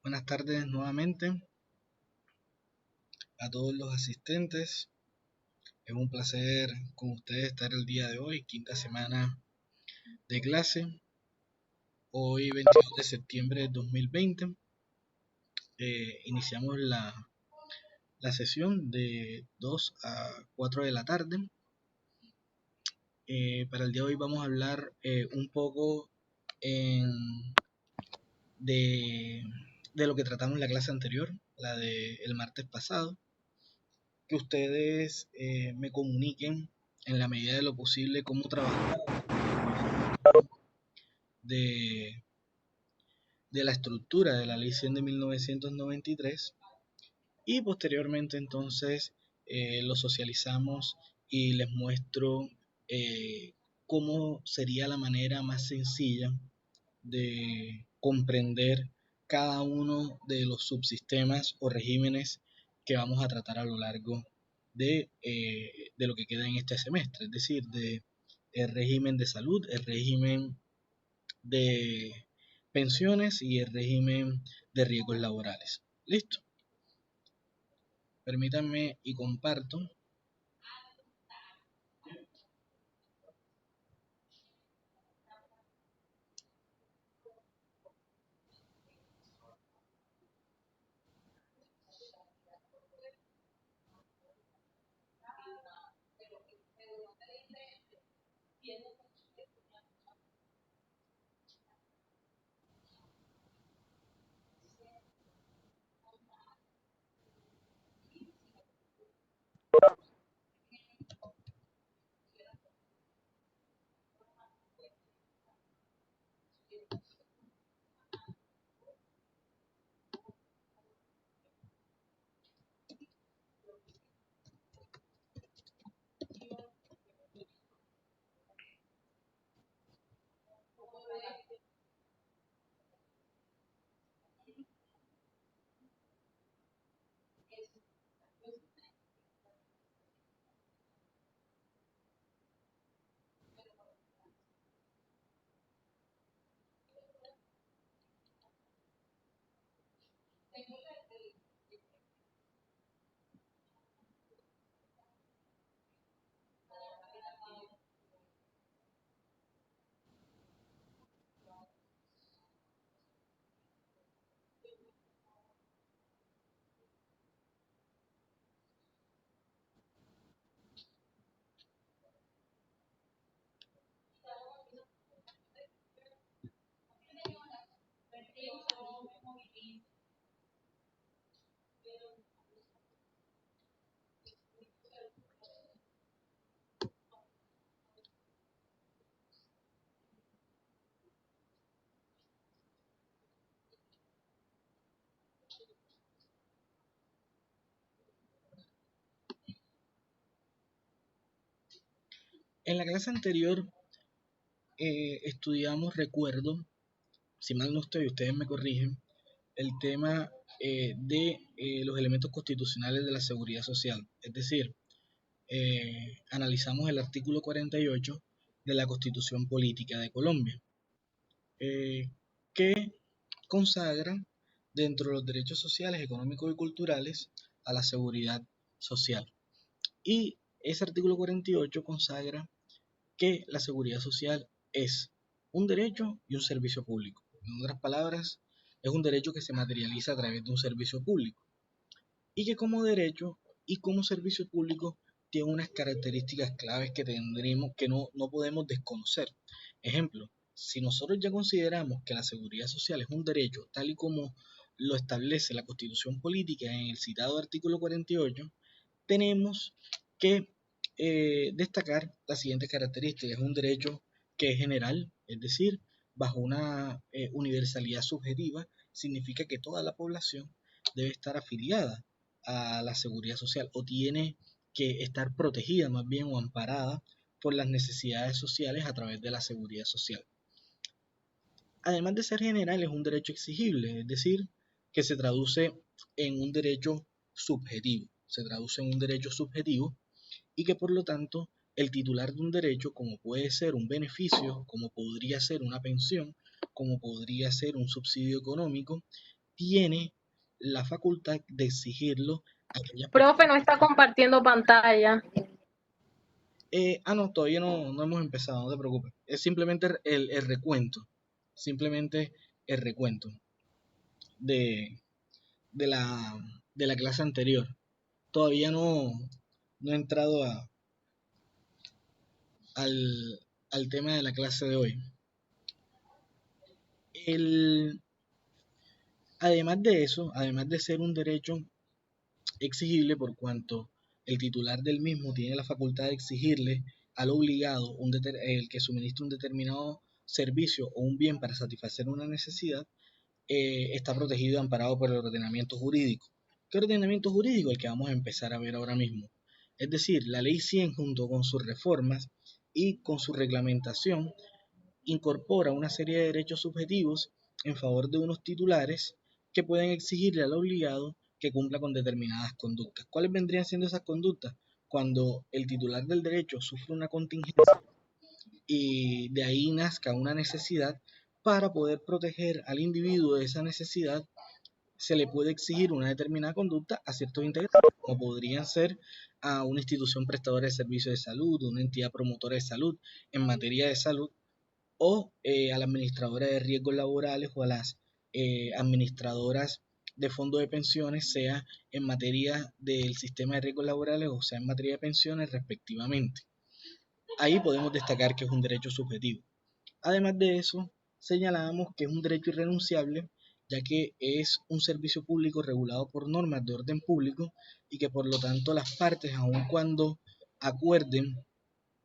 Buenas tardes nuevamente a todos los asistentes. Es un placer con ustedes estar el día de hoy, quinta semana de clase. Hoy 22 de septiembre de 2020. Iniciamos la sesión de 2 a 4 de la tarde. Para el día de hoy vamos a hablar un poco de, de lo que tratamos en la clase anterior, la del martes pasado. Que ustedes me comuniquen en la medida de lo posible cómo trabajar de, de la estructura de la Ley 100 de 1993 y posteriormente entonces lo socializamos y les muestro cómo sería la manera más sencilla de comprender cada uno de los subsistemas o regímenes que vamos a tratar a lo largo de lo que queda en este semestre, es decir, de el régimen de salud, el régimen de pensiones y el régimen de riesgos laborales. ¿Listo? Permítanme y comparto. En la clase anterior estudiamos, recuerdo, si mal no estoy, ustedes me corrigen, el tema de los elementos constitucionales de la seguridad social. Es decir, analizamos el artículo 48 de la Constitución Política de Colombia, que consagra dentro de los derechos sociales, económicos y culturales a la seguridad social. Y ese artículo 48 consagra que la seguridad social es un derecho y un servicio público. En otras palabras, es un derecho que se materializa a través de un servicio público y que como derecho y como servicio público tiene unas características claves que tendremos que no podemos desconocer. Ejemplo, si nosotros ya consideramos que la seguridad social es un derecho tal y como lo establece la Constitución Política en el citado artículo 48, tenemos que destacar las siguientes características. Es un derecho que es general, es decir, bajo una universalidad subjetiva, significa que toda la población debe estar afiliada a la seguridad social o tiene que estar protegida más bien o amparada por las necesidades sociales a través de la seguridad social. Además de ser general, es un derecho exigible, es decir, que se traduce en un derecho subjetivo, y que por lo tanto el titular de un derecho, como puede ser un beneficio, como podría ser una pensión, como podría ser un subsidio económico, tiene la facultad de exigirlo a aquellas personas. Profe, no está compartiendo pantalla. No, todavía no hemos empezado, no te preocupes. Es simplemente el recuento, simplemente el recuento de, de la, de la clase anterior. Todavía no he entrado al, al tema de la clase de hoy. El, Además de eso, además de ser un derecho exigible por cuanto el titular del mismo tiene la facultad de exigirle al obligado el que suministre un determinado servicio o un bien para satisfacer una necesidad, está protegido y amparado por el ordenamiento jurídico. ¿Qué ordenamiento jurídico? El que vamos a empezar a ver ahora mismo. Es decir, la Ley 100 junto con sus reformas y con su reglamentación incorpora una serie de derechos subjetivos en favor de unos titulares que pueden exigirle al obligado que cumpla con determinadas conductas. ¿Cuáles vendrían siendo esas conductas? Cuando el titular del derecho sufre una contingencia y de ahí nazca una necesidad, para poder proteger al individuo de esa necesidad, se le puede exigir una determinada conducta a ciertos integrantes, como podrían ser a una institución prestadora de servicios de salud, una entidad promotora de salud en materia de salud, o a la administradora de riesgos laborales o a las administradoras de fondos de pensiones, sea en materia del sistema de riesgos laborales o sea en materia de pensiones respectivamente. Ahí podemos destacar que es un derecho subjetivo. Además de eso, señalamos que es un derecho irrenunciable, ya que es un servicio público regulado por normas de orden público y que por lo tanto las partes, aun cuando acuerden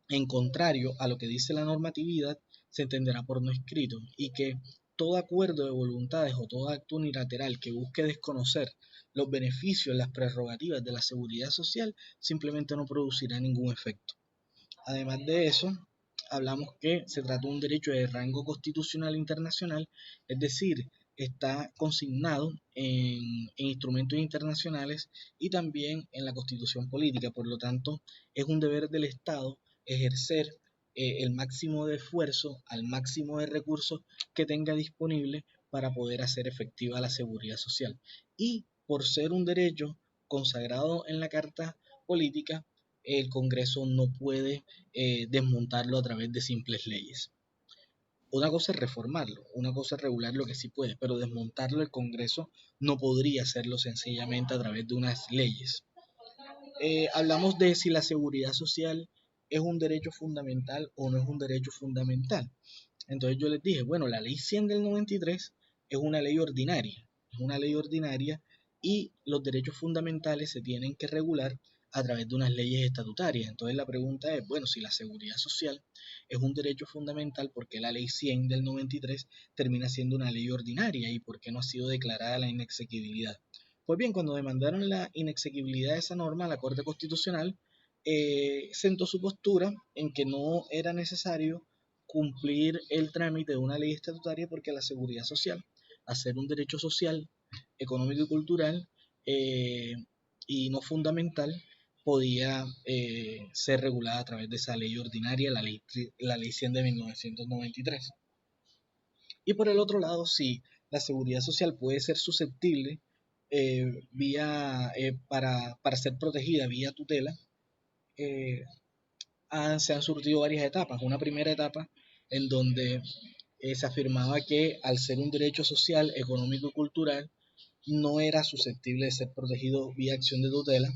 en contrario a lo que dice la normatividad, se entenderá por no escrito, y que todo acuerdo de voluntades o todo acto unilateral que busque desconocer los beneficios, las prerrogativas de la seguridad social, simplemente no producirá ningún efecto. Además de eso, hablamos que se trata de un derecho de rango constitucional internacional, es decir, está consignado en instrumentos internacionales y también en la Constitución política. Por lo tanto, es un deber del Estado ejercer el máximo de esfuerzo, al máximo de recursos que tenga disponible para poder hacer efectiva la seguridad social. Y por ser un derecho consagrado en la Carta Política, el Congreso no puede desmontarlo a través de simples leyes. Una cosa es reformarlo, una cosa es regular lo que sí puede, pero desmontarlo el Congreso no podría hacerlo sencillamente a través de unas leyes. Hablamos de si la seguridad social es un derecho fundamental o no es un derecho fundamental. Entonces yo les dije, bueno, la ley 100 del 93 es una ley ordinaria y los derechos fundamentales se tienen que regular a través de unas leyes estatutarias. Entonces la pregunta es, bueno, si la seguridad social es un derecho fundamental, ¿por qué la ley 100 del 93 termina siendo una ley ordinaria y por qué no ha sido declarada la inexequibilidad? Pues bien, cuando demandaron la inexequibilidad de esa norma, la Corte Constitucional sentó su postura en que no era necesario cumplir el trámite de una ley estatutaria porque la seguridad social, a ser un derecho social, económico y cultural y no fundamental, podía ser regulada a través de esa ley ordinaria, la ley 100 de 1993. Y por el otro lado, sí, la seguridad social puede ser susceptible para ser protegida vía tutela, eh, se han surtido varias etapas. Una primera etapa en donde se afirmaba que al ser un derecho social, económico y cultural, no era susceptible de ser protegido vía acción de tutela.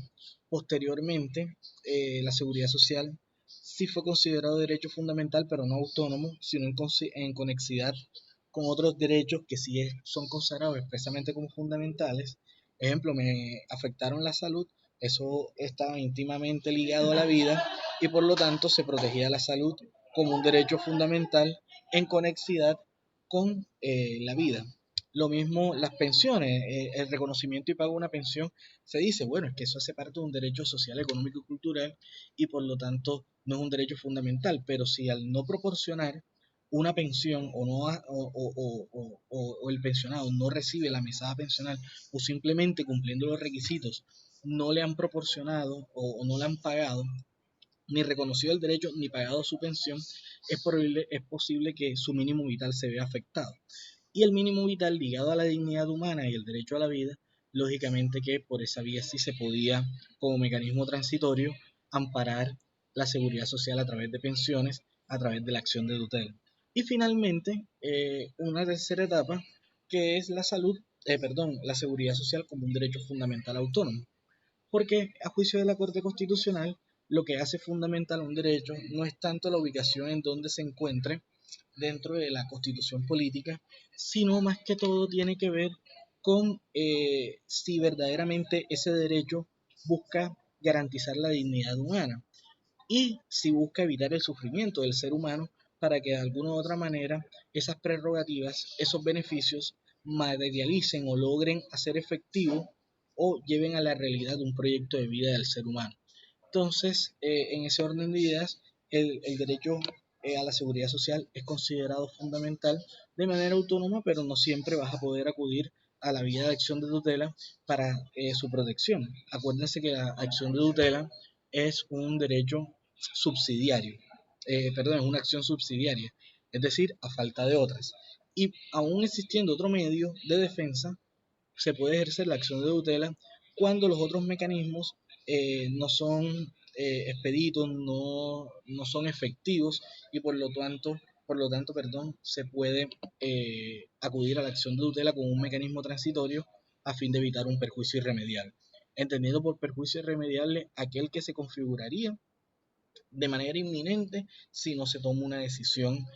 Posteriormente, la seguridad social sí fue considerado derecho fundamental, pero no autónomo, sino en conexidad con otros derechos que sí son consagrados expresamente como fundamentales. Ejemplo, me afectaron la salud, eso estaba íntimamente ligado a la vida y por lo tanto se protegía la salud como un derecho fundamental en conexidad con la vida. Lo mismo las pensiones, el reconocimiento y pago de una pensión, se dice, bueno, es que eso hace parte de un derecho social, económico y cultural y por lo tanto no es un derecho fundamental, pero si al no proporcionar una pensión o, no, o el pensionado no recibe la mesada pensional o simplemente cumpliendo los requisitos no le han proporcionado o no le han pagado, ni reconocido el derecho ni pagado su pensión, es posible que su mínimo vital se vea afectado. y el mínimo vital ligado a la dignidad humana y el derecho a la vida, lógicamente que por esa vía sí se podía, como mecanismo transitorio, amparar la seguridad social a través de pensiones, a través de la acción de tutela. Y finalmente, una tercera etapa que es la seguridad social como un derecho fundamental autónomo. Porque a juicio de la Corte Constitucional, lo que hace fundamental un derecho no es tanto la ubicación en donde se encuentre dentro de la constitución política, sino más que todo tiene que ver con si verdaderamente ese derecho busca garantizar la dignidad humana y si busca evitar el sufrimiento del ser humano para que de alguna u otra manera esas prerrogativas, esos beneficios materialicen o logren hacer efectivo o lleven a la realidad un proyecto de vida del ser humano. Entonces, en ese orden de ideas, el derecho a la seguridad social es considerado fundamental de manera autónoma, pero no siempre vas a poder acudir a la vía de acción de tutela para su protección. Acuérdense que la acción de tutela es un derecho subsidiario, es una acción subsidiaria, es decir, a falta de otras. Y aún existiendo otro medio de defensa, se puede ejercer la acción de tutela cuando los otros mecanismos no son expeditos, no son efectivos y por lo tanto, se puede acudir a la acción de tutela como un mecanismo transitorio a fin de evitar un perjuicio irremediable. Entendiendo por perjuicio irremediable aquel que se configuraría de manera inminente si no se toma una decisión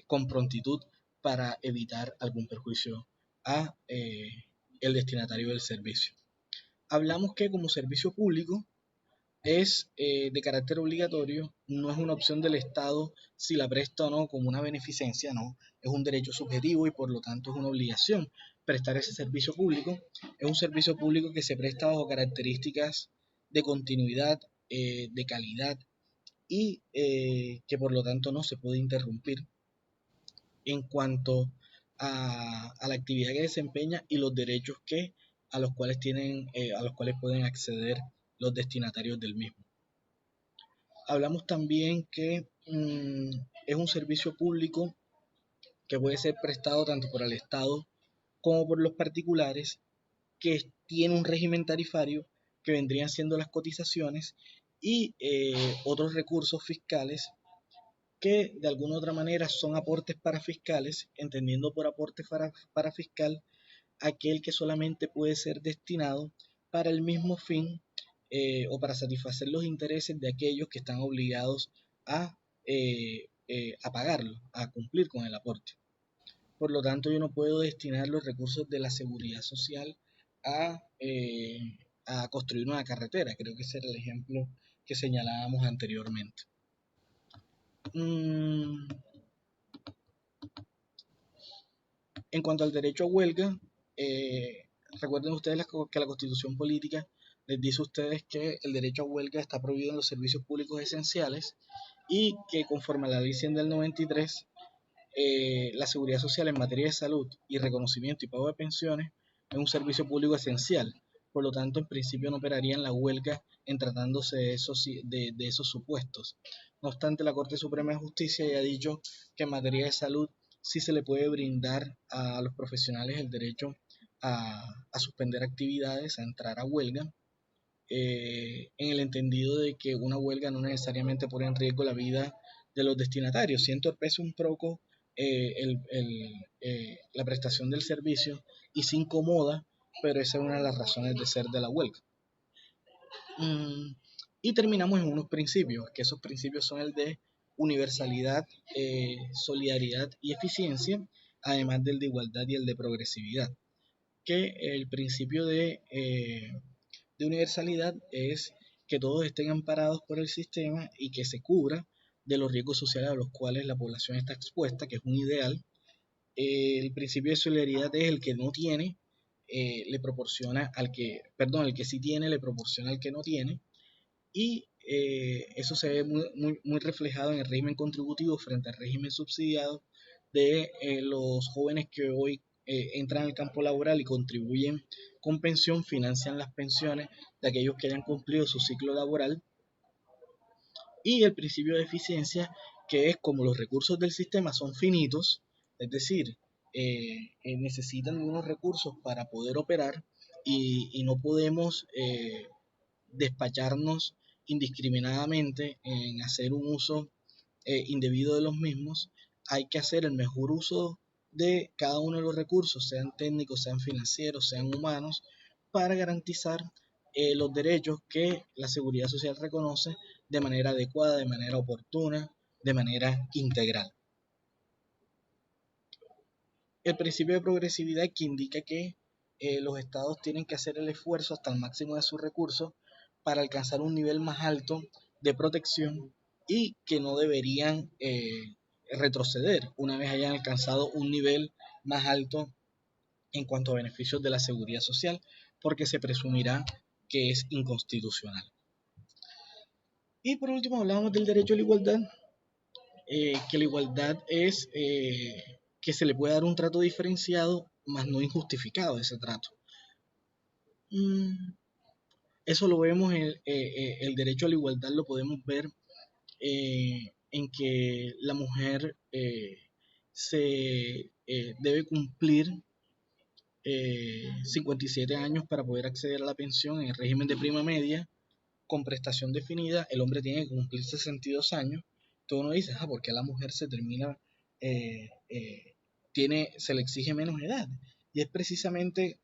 con prontitud para evitar algún perjuicio a el destinatario del servicio. Hablamos que como servicio público es de carácter obligatorio, no es una opción del Estado si la presta o no como una beneficencia, no, es un derecho subjetivo y por lo tanto es una obligación prestar ese servicio público. Es un servicio público que se presta bajo características de continuidad, de calidad y que por lo tanto no se puede interrumpir en cuanto a la actividad que desempeña y los derechos a los cuales a los cuales pueden acceder los destinatarios del mismo. Hablamos también que es un servicio público que puede ser prestado tanto por el Estado como por los particulares, que tiene un régimen tarifario que vendrían siendo las cotizaciones y otros recursos fiscales que de alguna u otra manera son aportes para fiscales, entendiendo por aporte para fiscal aquel que solamente puede ser destinado para el mismo fin o para satisfacer los intereses de aquellos que están obligados a pagarlo, a cumplir con el aporte. Por lo tanto, yo no puedo destinar los recursos de la seguridad social a, eh, a construir una carretera. Creo que ese era el ejemplo que señalábamos anteriormente. En cuanto al derecho a huelga, recuerden ustedes que la Constitución Política les dice a ustedes que el derecho a huelga está prohibido en los servicios públicos esenciales y que conforme a la Ley 100 del 93, la seguridad social en materia de salud y reconocimiento y pago de pensiones es un servicio público esencial. Por lo tanto, en principio no operaría en la huelga en tratándose de esos supuestos. No obstante, la Corte Suprema de Justicia ya ha dicho que en materia de salud sí se le puede brindar a los profesionales el derecho a suspender actividades, a entrar a huelga, en el entendido de que una huelga no necesariamente pone en riesgo la vida de los destinatarios, sí entorpece un poco la prestación del servicio y se incomoda, pero esa es una de las razones de ser de la huelga. Y terminamos en unos principios, que esos principios son el de universalidad, solidaridad y eficiencia, además del de igualdad y el de progresividad. Que el principio de universalidad es que todos estén amparados por el sistema y que se cubra de los riesgos sociales a los cuales la población está expuesta, que es un ideal. El principio de solidaridad es el que no tiene, le proporciona el que sí tiene, le proporciona al que no tiene. Y eso se ve muy reflejado en el régimen contributivo frente al régimen subsidiado de los jóvenes que hoy entran al campo laboral y contribuyen con pensión, financian las pensiones de aquellos que hayan cumplido su ciclo laboral. Y el principio de eficiencia, que es como los recursos del sistema son finitos, Es decir, necesitan unos recursos para poder operar y no podemos despacharnos indiscriminadamente en hacer un uso indebido de los mismos. Hay que hacer el mejor uso de cada uno de los recursos, sean técnicos, sean financieros, sean humanos, para garantizar los derechos que la seguridad social reconoce de manera adecuada, de manera oportuna, de manera integral. El principio de progresividad que indica que los estados tienen que hacer el esfuerzo hasta el máximo de sus recursos para alcanzar un nivel más alto de protección y que no deberían retroceder una vez hayan alcanzado un nivel más alto en cuanto a beneficios de la seguridad social, porque se presumirá que es inconstitucional. Y por último hablamos del derecho a la igualdad, que la igualdad es que se le puede dar un trato diferenciado, más no injustificado ese trato. Eso lo vemos, el derecho a la igualdad lo podemos ver en que la mujer se debe cumplir 57 años para poder acceder a la pensión en el régimen de prima media con prestación definida. El hombre tiene que cumplir 62 años. Todo uno dice, ¿por qué a la mujer se termina, se le exige menos edad? Y es precisamente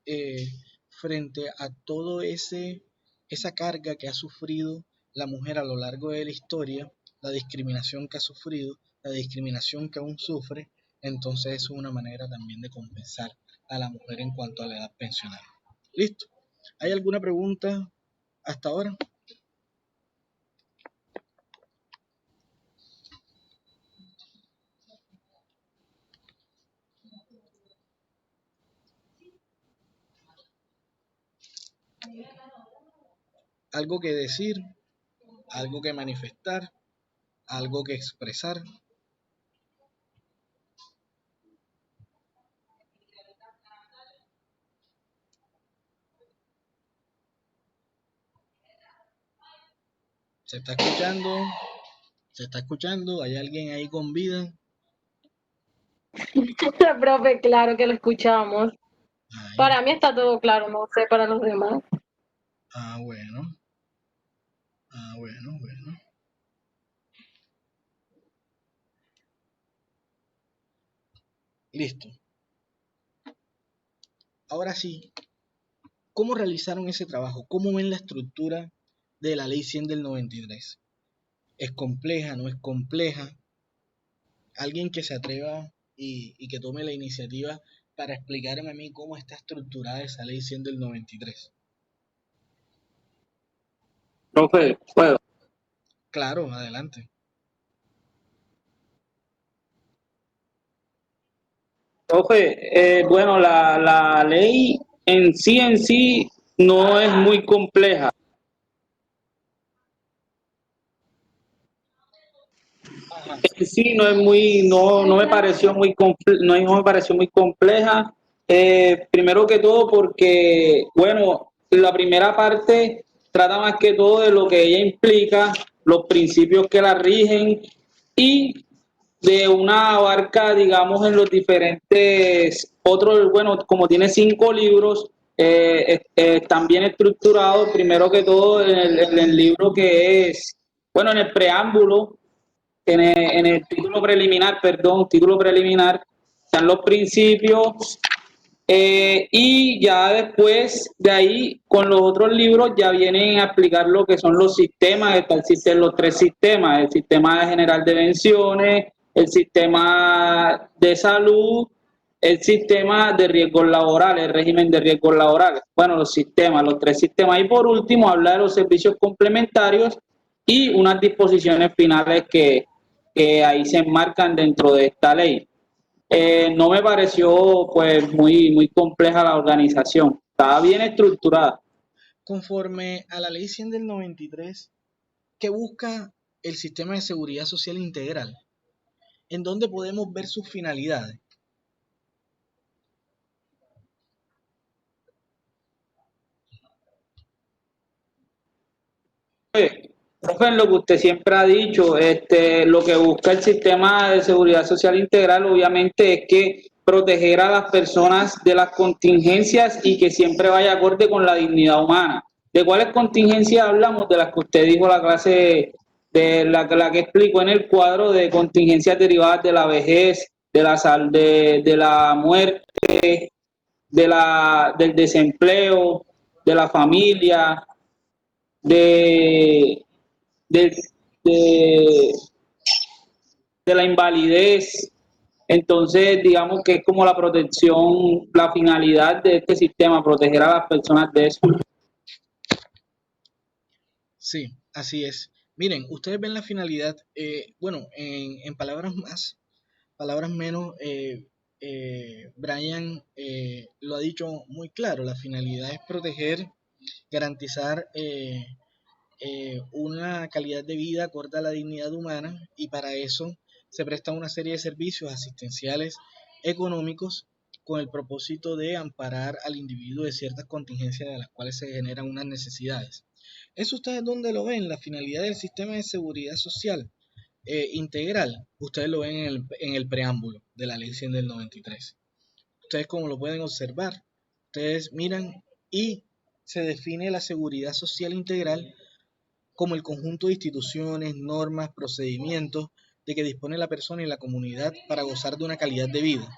frente a todo esa carga que ha sufrido la mujer a lo largo de la historia, la discriminación que ha sufrido, la discriminación que aún sufre, entonces es una manera también de compensar a la mujer en cuanto a la edad pensional. ¿Listo? ¿Hay alguna pregunta hasta ahora? ¿Algo que decir? ¿Algo que manifestar? ¿Algo que expresar? ¿Se está escuchando? ¿Se está escuchando? ¿Hay alguien ahí con vida? Profe, claro que lo escuchamos. Ay, Para mí está todo claro, no sé para los demás. bueno. Bueno. Listo. Ahora sí, ¿cómo realizaron ese trabajo? ¿Cómo ven la estructura de la ley 100 del 93? ¿Es compleja? ¿No es compleja? Alguien que se atreva y que tome la iniciativa para explicarme a mí cómo está estructurada esa ley 100 del 93. Profe, puedo. Claro, adelante. Profe, bueno, la ley en sí no es muy compleja. Ajá. En sí no es no me pareció no me pareció muy compleja. Primero que todo porque, bueno, la primera parte trata más que todo de lo que ella implica, los principios que la rigen y de una abarca, digamos, en los diferentes otros, bueno, como tiene 5 libros, están bien estructurados, primero que todo en el libro que es, bueno, en el preámbulo, en el título preliminar, perdón, título preliminar, están los principios y ya después de ahí, con los otros libros, ya vienen a explicar lo que son los sistemas, existen los 3 sistemas, el sistema general de pensiones, el sistema de salud, el sistema de riesgos laborales, el régimen de riesgos laborales. Bueno, los 3 sistemas. Y por último, hablar de los servicios complementarios y unas disposiciones finales que ahí se enmarcan dentro de esta ley. No me pareció pues muy compleja la organización, estaba bien estructurada. Conforme a la ley 100 del 93, ¿qué busca el sistema de seguridad social integral? ¿En dónde podemos ver sus finalidades? Profe, en lo que usted siempre ha dicho, lo que busca el sistema de seguridad social integral obviamente es que proteger a las personas de las contingencias y que siempre vaya acorde con la dignidad humana. ¿De cuáles contingencias hablamos? De las que usted dijo en la clase, de la que explicó en el cuadro de contingencias derivadas de la vejez, de la de la muerte, del desempleo, de la familia, de de, de, de la invalidez. Entonces, digamos que es como la protección, la finalidad de este sistema, proteger a las personas de eso. Sí, así es. Miren, ustedes ven la finalidad, bueno, en palabras menos, Brian lo ha dicho muy claro, la finalidad es proteger, garantizar una calidad de vida acorde a la dignidad humana y para eso se presta una serie de servicios asistenciales económicos con el propósito de amparar al individuo de ciertas contingencias de las cuales se generan unas necesidades. ¿Eso ustedes dónde lo ven? La finalidad del sistema de seguridad social integral, ustedes lo ven en el preámbulo de la ley 100 del 93. Ustedes como lo pueden observar, ustedes miran y se define la seguridad social integral como el conjunto de instituciones, normas, procedimientos de que dispone la persona y la comunidad para gozar de una calidad de vida,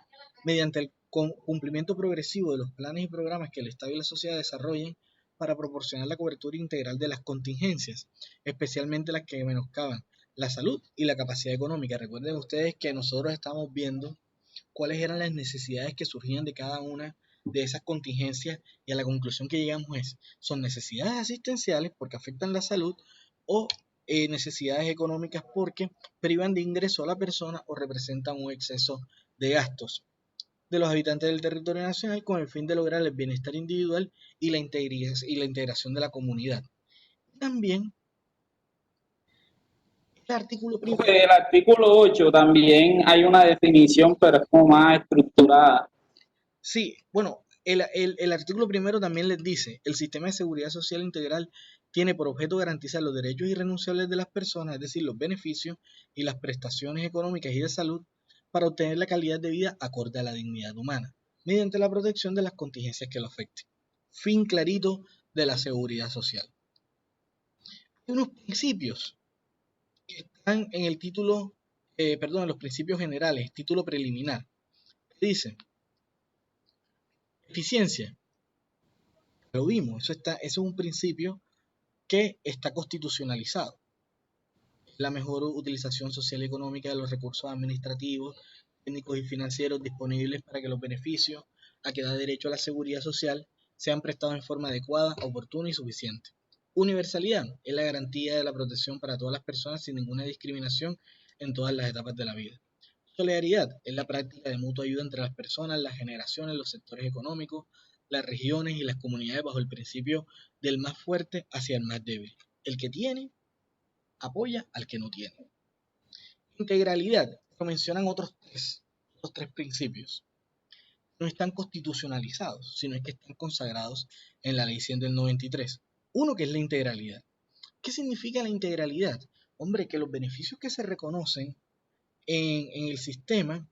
mediante el cumplimiento progresivo de los planes y programas que el Estado y la sociedad desarrollen para proporcionar la cobertura integral de las contingencias, especialmente las que menoscaban la salud y la capacidad económica. Recuerden ustedes que nosotros estamos viendo cuáles eran las necesidades que surgían de cada una de esas contingencias y a la conclusión que llegamos son necesidades asistenciales porque afectan la salud o necesidades económicas porque privan de ingreso a la persona o representan un exceso de gastos de los habitantes del territorio nacional con el fin de lograr el bienestar individual y la integración de la comunidad. También el artículo primero. El artículo 8 también hay una definición, pero es como más estructurada. Sí, bueno, el artículo primero también les dice, el sistema de seguridad social integral tiene por objeto garantizar los derechos irrenunciables de las personas, es decir, los beneficios y las prestaciones económicas y de salud para obtener la calidad de vida acorde a la dignidad humana, mediante la protección de las contingencias que lo afecten. Fin clarito de la seguridad social. Hay unos principios que están en el título, en los principios generales, título preliminar. Dice, eficiencia. Lo vimos, eso es un principio que está constitucionalizado. La mejor utilización social y económica de los recursos administrativos, técnicos y financieros disponibles para que los beneficios a que da derecho a la seguridad social sean prestados en forma adecuada, oportuna y suficiente. Universalidad es la garantía de la protección para todas las personas sin ninguna discriminación en todas las etapas de la vida. Solidaridad es la práctica de mutua ayuda entre las personas, las generaciones, los sectores económicos, las regiones y las comunidades bajo el principio del más fuerte hacia el más débil. El que tiene apoya al que no tiene. Integralidad, lo mencionan otros tres principios. No están constitucionalizados, sino que están consagrados en la ley 100 del 93. Uno que es la integralidad. ¿Qué significa la integralidad? Hombre, que los beneficios que se reconocen en el sistema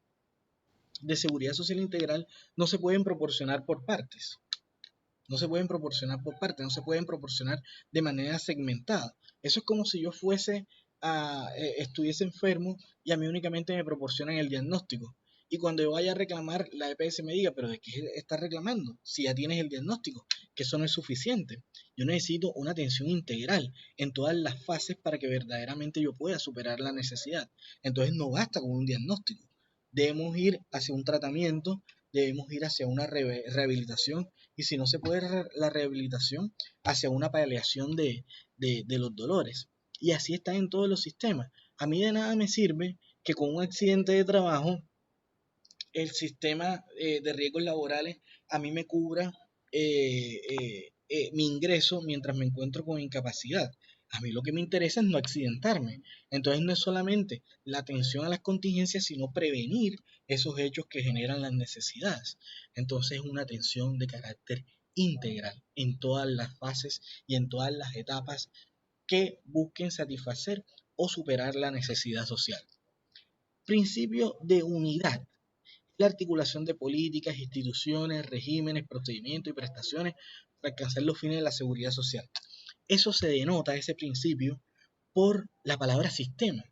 de seguridad social integral no se pueden proporcionar por partes. No se pueden proporcionar por partes, no se pueden proporcionar de manera segmentada. Eso es como si yo estuviese enfermo y a mí únicamente me proporcionan el diagnóstico. Y cuando yo vaya a reclamar, la EPS me diga, pero ¿de qué estás reclamando? Si ya tienes el diagnóstico, que eso no es suficiente. Yo necesito una atención integral en todas las fases para que verdaderamente yo pueda superar la necesidad. Entonces no basta con un diagnóstico. Debemos ir hacia un tratamiento, debemos ir hacia una rehabilitación y si no se puede la rehabilitación, hacia una paliación de los dolores. Y así está en todos los sistemas. A mí de nada me sirve que con un accidente de trabajo el sistema de riesgos laborales a mí me cubra mi ingreso mientras me encuentro con incapacidad. A mí lo que me interesa es no accidentarme. Entonces no es solamente la atención a las contingencias, sino prevenir esos hechos que generan las necesidades. Entonces es una atención de carácter integral en todas las fases y en todas las etapas que busquen satisfacer o superar la necesidad social. Principio de unidad. La articulación de políticas, instituciones, regímenes, procedimientos y prestaciones para alcanzar los fines de la seguridad social. Eso se denota, ese principio, por la palabra sistema.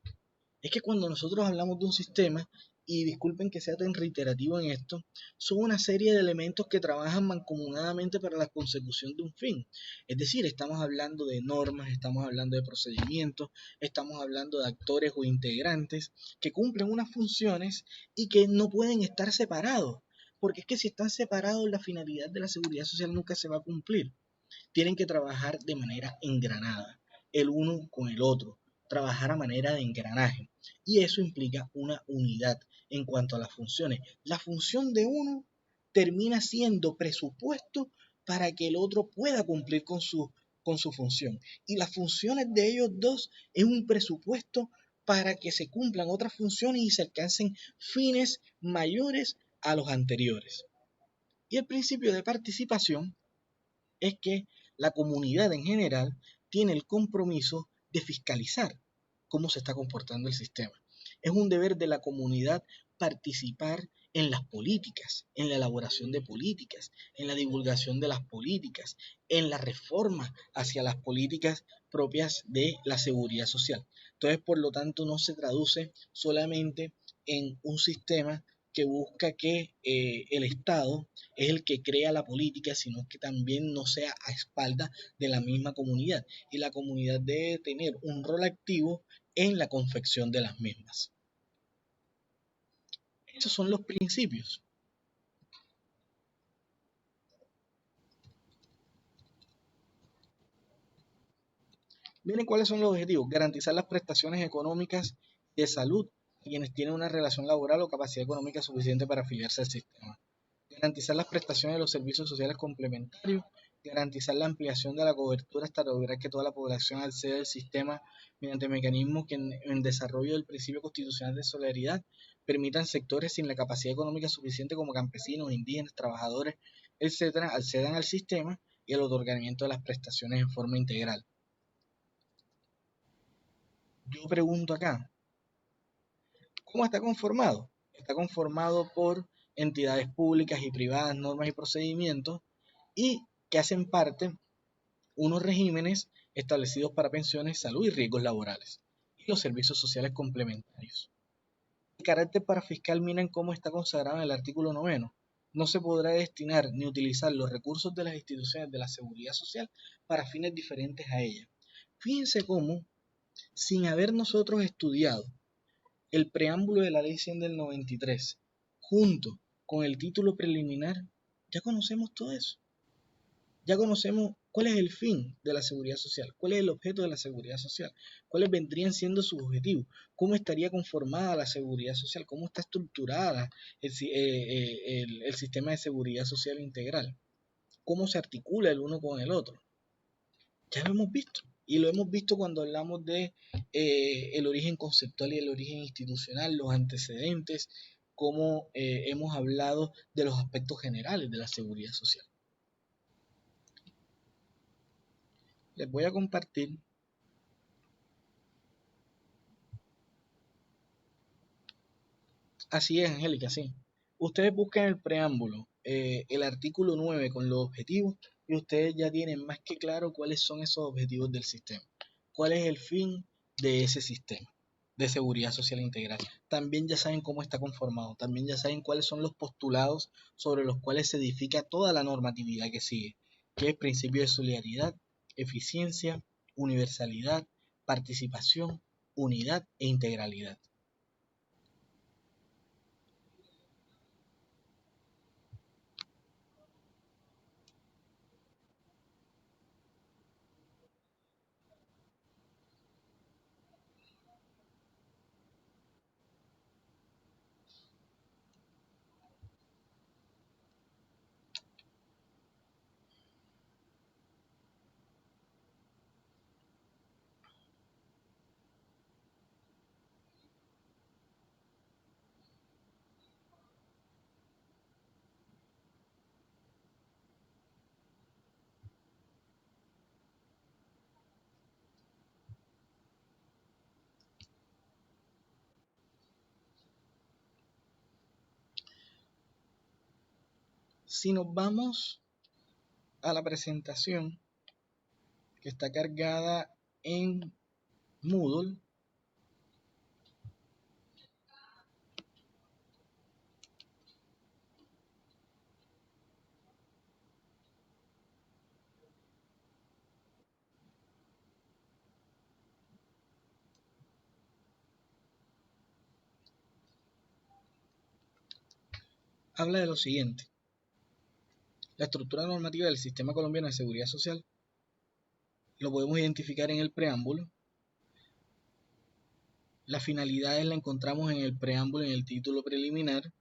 Es que cuando nosotros hablamos de un sistema, y disculpen que sea tan reiterativo en esto, son una serie de elementos que trabajan mancomunadamente para la consecución de un fin. Es decir, estamos hablando de normas, estamos hablando de procedimientos, estamos hablando de actores o integrantes que cumplen unas funciones y que no pueden estar separados. Porque es que si están separados, la finalidad de la seguridad social nunca se va a cumplir. Tienen que trabajar de manera engranada, el uno con el otro, trabajar a manera de engranaje. Y eso implica una unidad en cuanto a las funciones. La función de uno termina siendo presupuesto para que el otro pueda cumplir con su función. Y las funciones de ellos dos es un presupuesto para que se cumplan otras funciones y se alcancen fines mayores a los anteriores. Y el principio de participación es que la comunidad en general tiene el compromiso de fiscalizar cómo se está comportando el sistema. Es un deber de la comunidad participar en las políticas, en la elaboración de políticas, en la divulgación de las políticas, en la reforma hacia las políticas propias de la seguridad social. Entonces, por lo tanto, no se traduce solamente en un sistema que busca que el Estado es el que crea la política, sino que también no sea a espaldas de la misma comunidad. Y la comunidad debe tener un rol activo en la confección de las mismas. Esos son los principios. Miren cuáles son los objetivos. Garantizar las prestaciones económicas de salud a quienes tienen una relación laboral o capacidad económica suficiente para afiliarse al sistema. Garantizar las prestaciones de los servicios sociales complementarios, garantizar la ampliación de la cobertura hasta lograr que toda la población acceda al sistema mediante mecanismos que en desarrollo del principio constitucional de solidaridad permitan sectores sin la capacidad económica suficiente como campesinos, indígenas, trabajadores, etcétera, accedan al sistema y al otorgamiento de las prestaciones en forma integral. Yo pregunto acá, ¿cómo está conformado? Está conformado por entidades públicas y privadas, normas y procedimientos, y que hacen parte unos regímenes establecidos para pensiones, salud y riesgos laborales, y los servicios sociales complementarios. El carácter parafiscal, miren cómo está consagrado en el artículo 9. No se podrá destinar ni utilizar los recursos de las instituciones de la seguridad social para fines diferentes a ella. Fíjense cómo, sin haber nosotros estudiado el preámbulo de la Ley 100 del 93, junto con el título preliminar, ya conocemos todo eso. Ya conocemos cuál es el fin de la seguridad social, cuál es el objeto de la seguridad social, cuáles vendrían siendo sus objetivos, cómo estaría conformada la seguridad social, cómo está estructurada el sistema de seguridad social integral, cómo se articula el uno con el otro. Ya lo hemos visto. Y lo hemos visto cuando hablamos de el origen conceptual y el origen institucional, los antecedentes, cómo hemos hablado de los aspectos generales de la seguridad social. Les voy a compartir Así es, Angélica, sí. Ustedes buscan el preámbulo, el artículo 9 con los objetivos y ustedes ya tienen más que claro cuáles son esos objetivos del sistema, cuál es el fin de ese sistema de seguridad social integral. También ya saben cómo está conformado, también ya saben cuáles son los postulados sobre los cuales se edifica toda la normatividad que sigue, que es principio de solidaridad, eficiencia, universalidad, participación, unidad e integralidad. Si nos vamos a la presentación que está cargada en Moodle, habla de lo siguiente: la estructura normativa del Sistema Colombiano de Seguridad Social lo podemos identificar en el preámbulo. Las finalidades la encontramos en el preámbulo, en el título preliminar.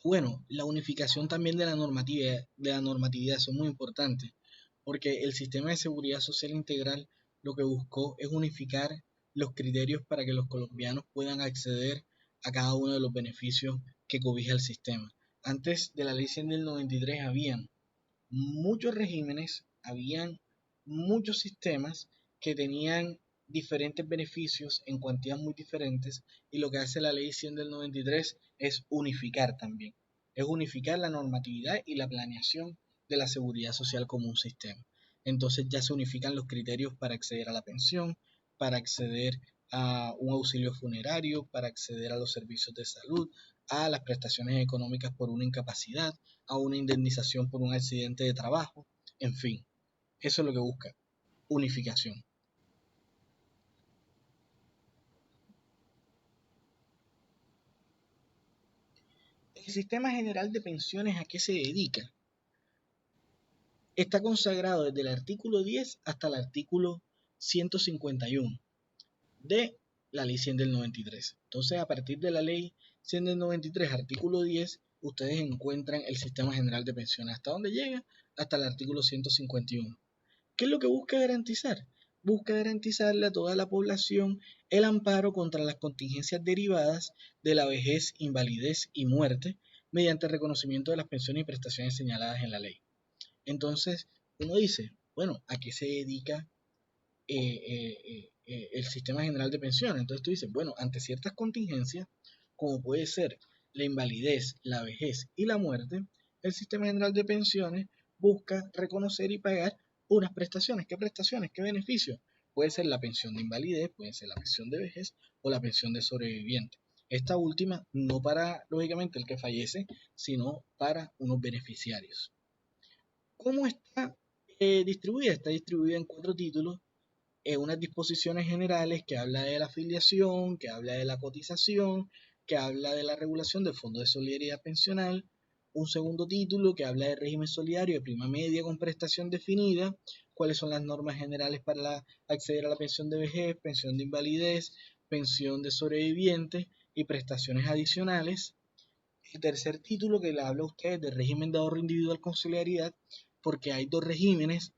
Bueno, la unificación también de la normatividad es muy importante, porque el sistema de seguridad social integral lo que buscó es unificar los criterios para que los colombianos puedan acceder a cada uno de los beneficios que cobija el sistema. Antes de la ley 100 del 93 habían muchos regímenes, habían muchos sistemas que tenían diferentes beneficios en cuantías muy diferentes, y lo que hace la ley 100 del 93 es unificar también, es unificar la normatividad y la planeación de la seguridad social como un sistema. Entonces ya se unifican los criterios para acceder a la pensión, para acceder a un auxilio funerario, para acceder a los servicios de salud, a las prestaciones económicas por una incapacidad, a una indemnización por un accidente de trabajo, en fin, eso es lo que busca, unificación. El Sistema General de Pensiones, ¿a qué se dedica? Está consagrado desde el artículo 10 hasta el artículo 151 de la ley 100 del 93. Entonces, a partir de la ley 100 del 93, artículo 10, ustedes encuentran el Sistema General de Pensiones. ¿Hasta dónde llega? Hasta el artículo 151. ¿Qué es lo que busca garantizar? Busca garantizarle a toda la población el amparo contra las contingencias derivadas de la vejez, invalidez y muerte mediante el reconocimiento de las pensiones y prestaciones señaladas en la ley. Entonces, uno dice, bueno, ¿a qué se dedica el Sistema General de Pensiones? Entonces tú dices, bueno, ante ciertas contingencias, como puede ser la invalidez, la vejez y la muerte, el Sistema General de Pensiones busca reconocer y pagar unas prestaciones. ¿Qué prestaciones? ¿Qué beneficios? Puede ser la pensión de invalidez, puede ser la pensión de vejez o la pensión de sobreviviente. Esta última no para, lógicamente, el que fallece, sino para unos beneficiarios. ¿Cómo está distribuida? Está distribuida en 4 títulos, unas disposiciones generales que habla de la afiliación, que habla de la cotización, que habla de la regulación del Fondo de Solidaridad Pensional, un segundo título que habla de régimen solidario de prima media con prestación definida, cuáles son las normas generales para acceder a la pensión de vejez, pensión de invalidez, pensión de sobrevivientes y prestaciones adicionales. El tercer título que le habla a ustedes de régimen de ahorro individual con solidaridad, porque hay 2 regímenes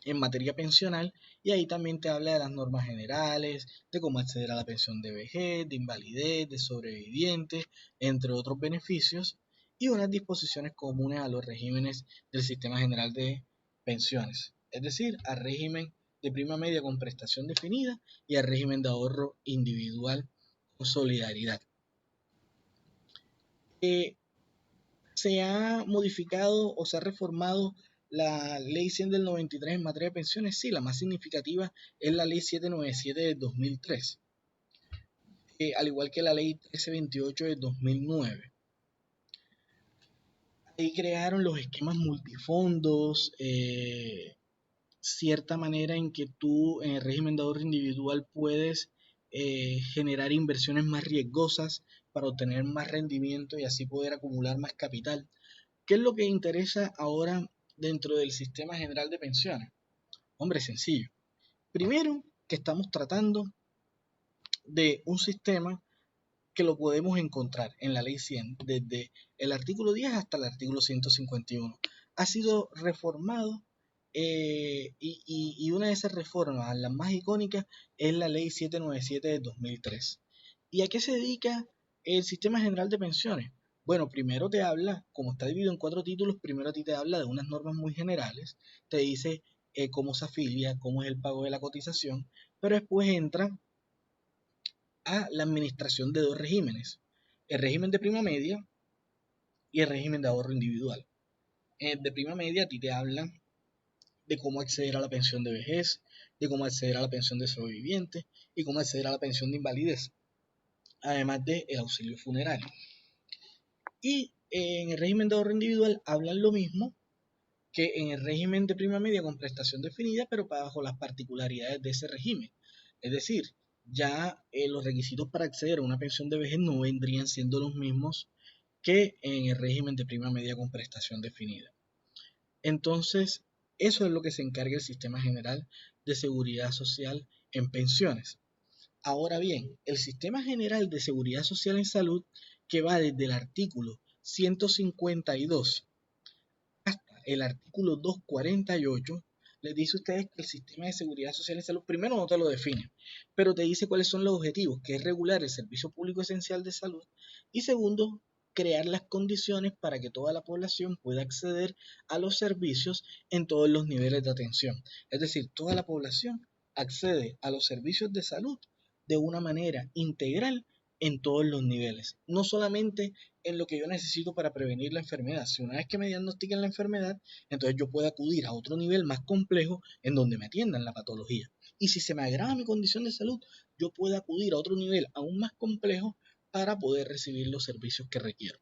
en materia pensional, y ahí también te habla de las normas generales, de cómo acceder a la pensión de vejez, de invalidez, de sobrevivientes, entre otros beneficios, y unas disposiciones comunes a los regímenes del Sistema General de Pensiones, es decir, al régimen de prima media con prestación definida y al régimen de ahorro individual con solidaridad. Se ha modificado o se ha reformado la ley 100 del 93 en materia de pensiones. Sí, la más significativa es la ley 797 del 2003, al igual que la ley 1328 del 2009. Ahí crearon los esquemas multifondos, cierta manera en que tú en el régimen de ahorro individual puedes generar inversiones más riesgosas para obtener más rendimiento y así poder acumular más capital. ¿Qué es lo que interesa ahora dentro del Sistema General de Pensiones? Hombre, sencillo. Primero, que estamos tratando de un sistema que lo podemos encontrar en la ley 100, desde el artículo 10 hasta el artículo 151. Ha sido reformado y una de esas reformas, las más icónicas, es la ley 797 de 2003. ¿Y a qué se dedica el Sistema General de Pensiones? Bueno, primero te habla, como está dividido en 4 títulos, primero a ti te habla de unas normas muy generales, te dice cómo se afilia, cómo es el pago de la cotización, pero después entra a la administración de 2 regímenes, el régimen de prima media y el régimen de ahorro individual. De prima media a ti te hablan de cómo acceder a la pensión de vejez, de cómo acceder a la pensión de sobreviviente y cómo acceder a la pensión de invalidez, además del auxilio funerario. Y en el régimen de ahorro individual hablan lo mismo que en el régimen de prima media con prestación definida, pero bajo las particularidades de ese régimen. Es decir, ya los requisitos para acceder a una pensión de vejez no vendrían siendo los mismos que en el régimen de prima media con prestación definida. Entonces, eso es lo que se encarga el Sistema General de Seguridad Social en pensiones. Ahora bien, el Sistema General de Seguridad Social en Salud, que va desde el artículo 152 hasta el artículo 248, les dice a ustedes que el Sistema de Seguridad Social en Salud, primero no te lo define, pero te dice cuáles son los objetivos, que es regular el servicio público esencial de salud, y segundo, crear las condiciones para que toda la población pueda acceder a los servicios en todos los niveles de atención. Es decir, toda la población accede a los servicios de salud de una manera integral en todos los niveles, no solamente en lo que yo necesito para prevenir la enfermedad. Si una vez que me diagnostiquen la enfermedad, entonces yo puedo acudir a otro nivel más complejo en donde me atiendan la patología. Y si se me agrava mi condición de salud, yo puedo acudir a otro nivel aún más complejo para poder recibir los servicios que requiero.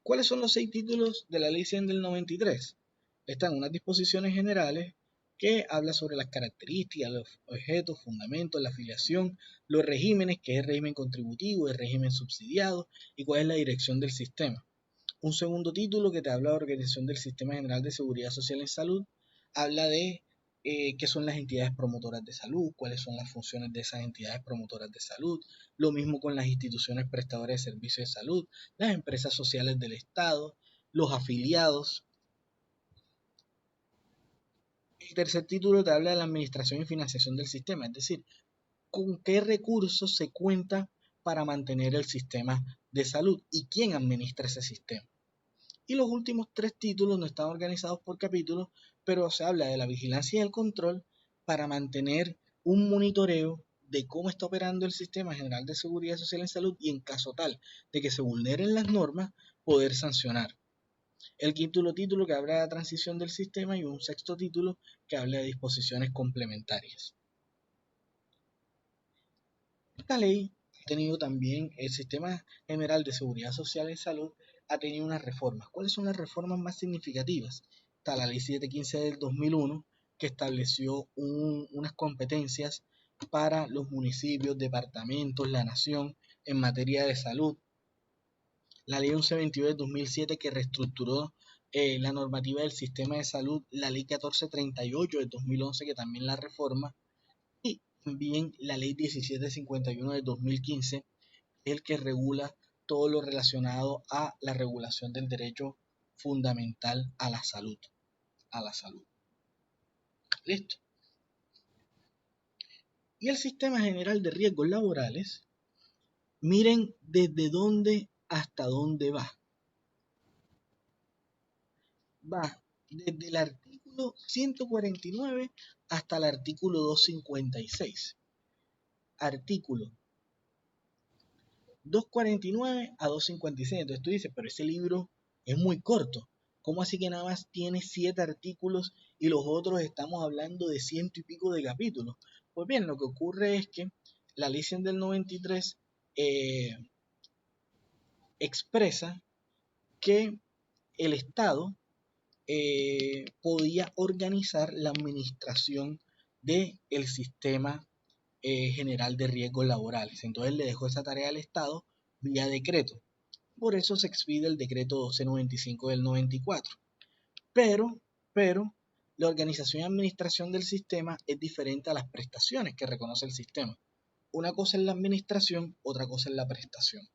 ¿Cuáles son los 6 títulos de la Ley 100 del 93? Están unas disposiciones generales que habla sobre las características, los objetos, fundamentos, la afiliación, los regímenes, que es el régimen contributivo, el régimen subsidiado y cuál es la dirección del sistema. Un segundo título que te habla de organización del Sistema General de Seguridad Social en Salud, habla de qué son las entidades promotoras de salud, cuáles son las funciones de esas entidades promotoras de salud, lo mismo con las instituciones prestadoras de servicios de salud, las empresas sociales del Estado, los afiliados. El tercer título te habla de la administración y financiación del sistema, es decir, con qué recursos se cuenta para mantener el sistema de salud y quién administra ese sistema. Y los últimos 3 títulos no están organizados por capítulos, pero se habla de la vigilancia y el control para mantener un monitoreo de cómo está operando el Sistema General de Seguridad Social en Salud y en caso tal de que se vulneren las normas, poder sancionar. El quinto título que habla de la transición del sistema y un sexto título que habla de disposiciones complementarias. Esta ley ha tenido también el Sistema General de Seguridad Social en Salud ha tenido unas reformas. ¿Cuáles son las reformas más significativas? Está la Ley 715 del 2001, que estableció unas competencias para los municipios, departamentos, la nación en materia de salud. La Ley 1122 del 2007, que reestructuró la normativa del sistema de salud. La Ley 1438 del 2011, que también la reforma. Y también la Ley 1751 del 2015, el que regula todo lo relacionado a la regulación del derecho fundamental a la salud. Listo. Y el Sistema General de Riesgos Laborales, miren desde dónde hasta dónde va. Va desde el artículo 149 hasta el artículo 256. Artículo 249 a 256. Entonces tú dices, pero ese libro es muy corto. ¿Cómo así que nada más tiene 7 artículos y los otros estamos hablando de 100 y pico de capítulos? Pues bien, lo que ocurre es que la Ley 100 del 93 expresa que el Estado podía organizar la administración del sistema general de riesgos laborales. Entonces le dejó esa tarea al Estado vía decreto. Por eso se expide el decreto 1295 del 94. Pero la organización y administración del sistema es diferente a las prestaciones que reconoce el sistema. Una cosa es la administración, otra cosa es la prestación.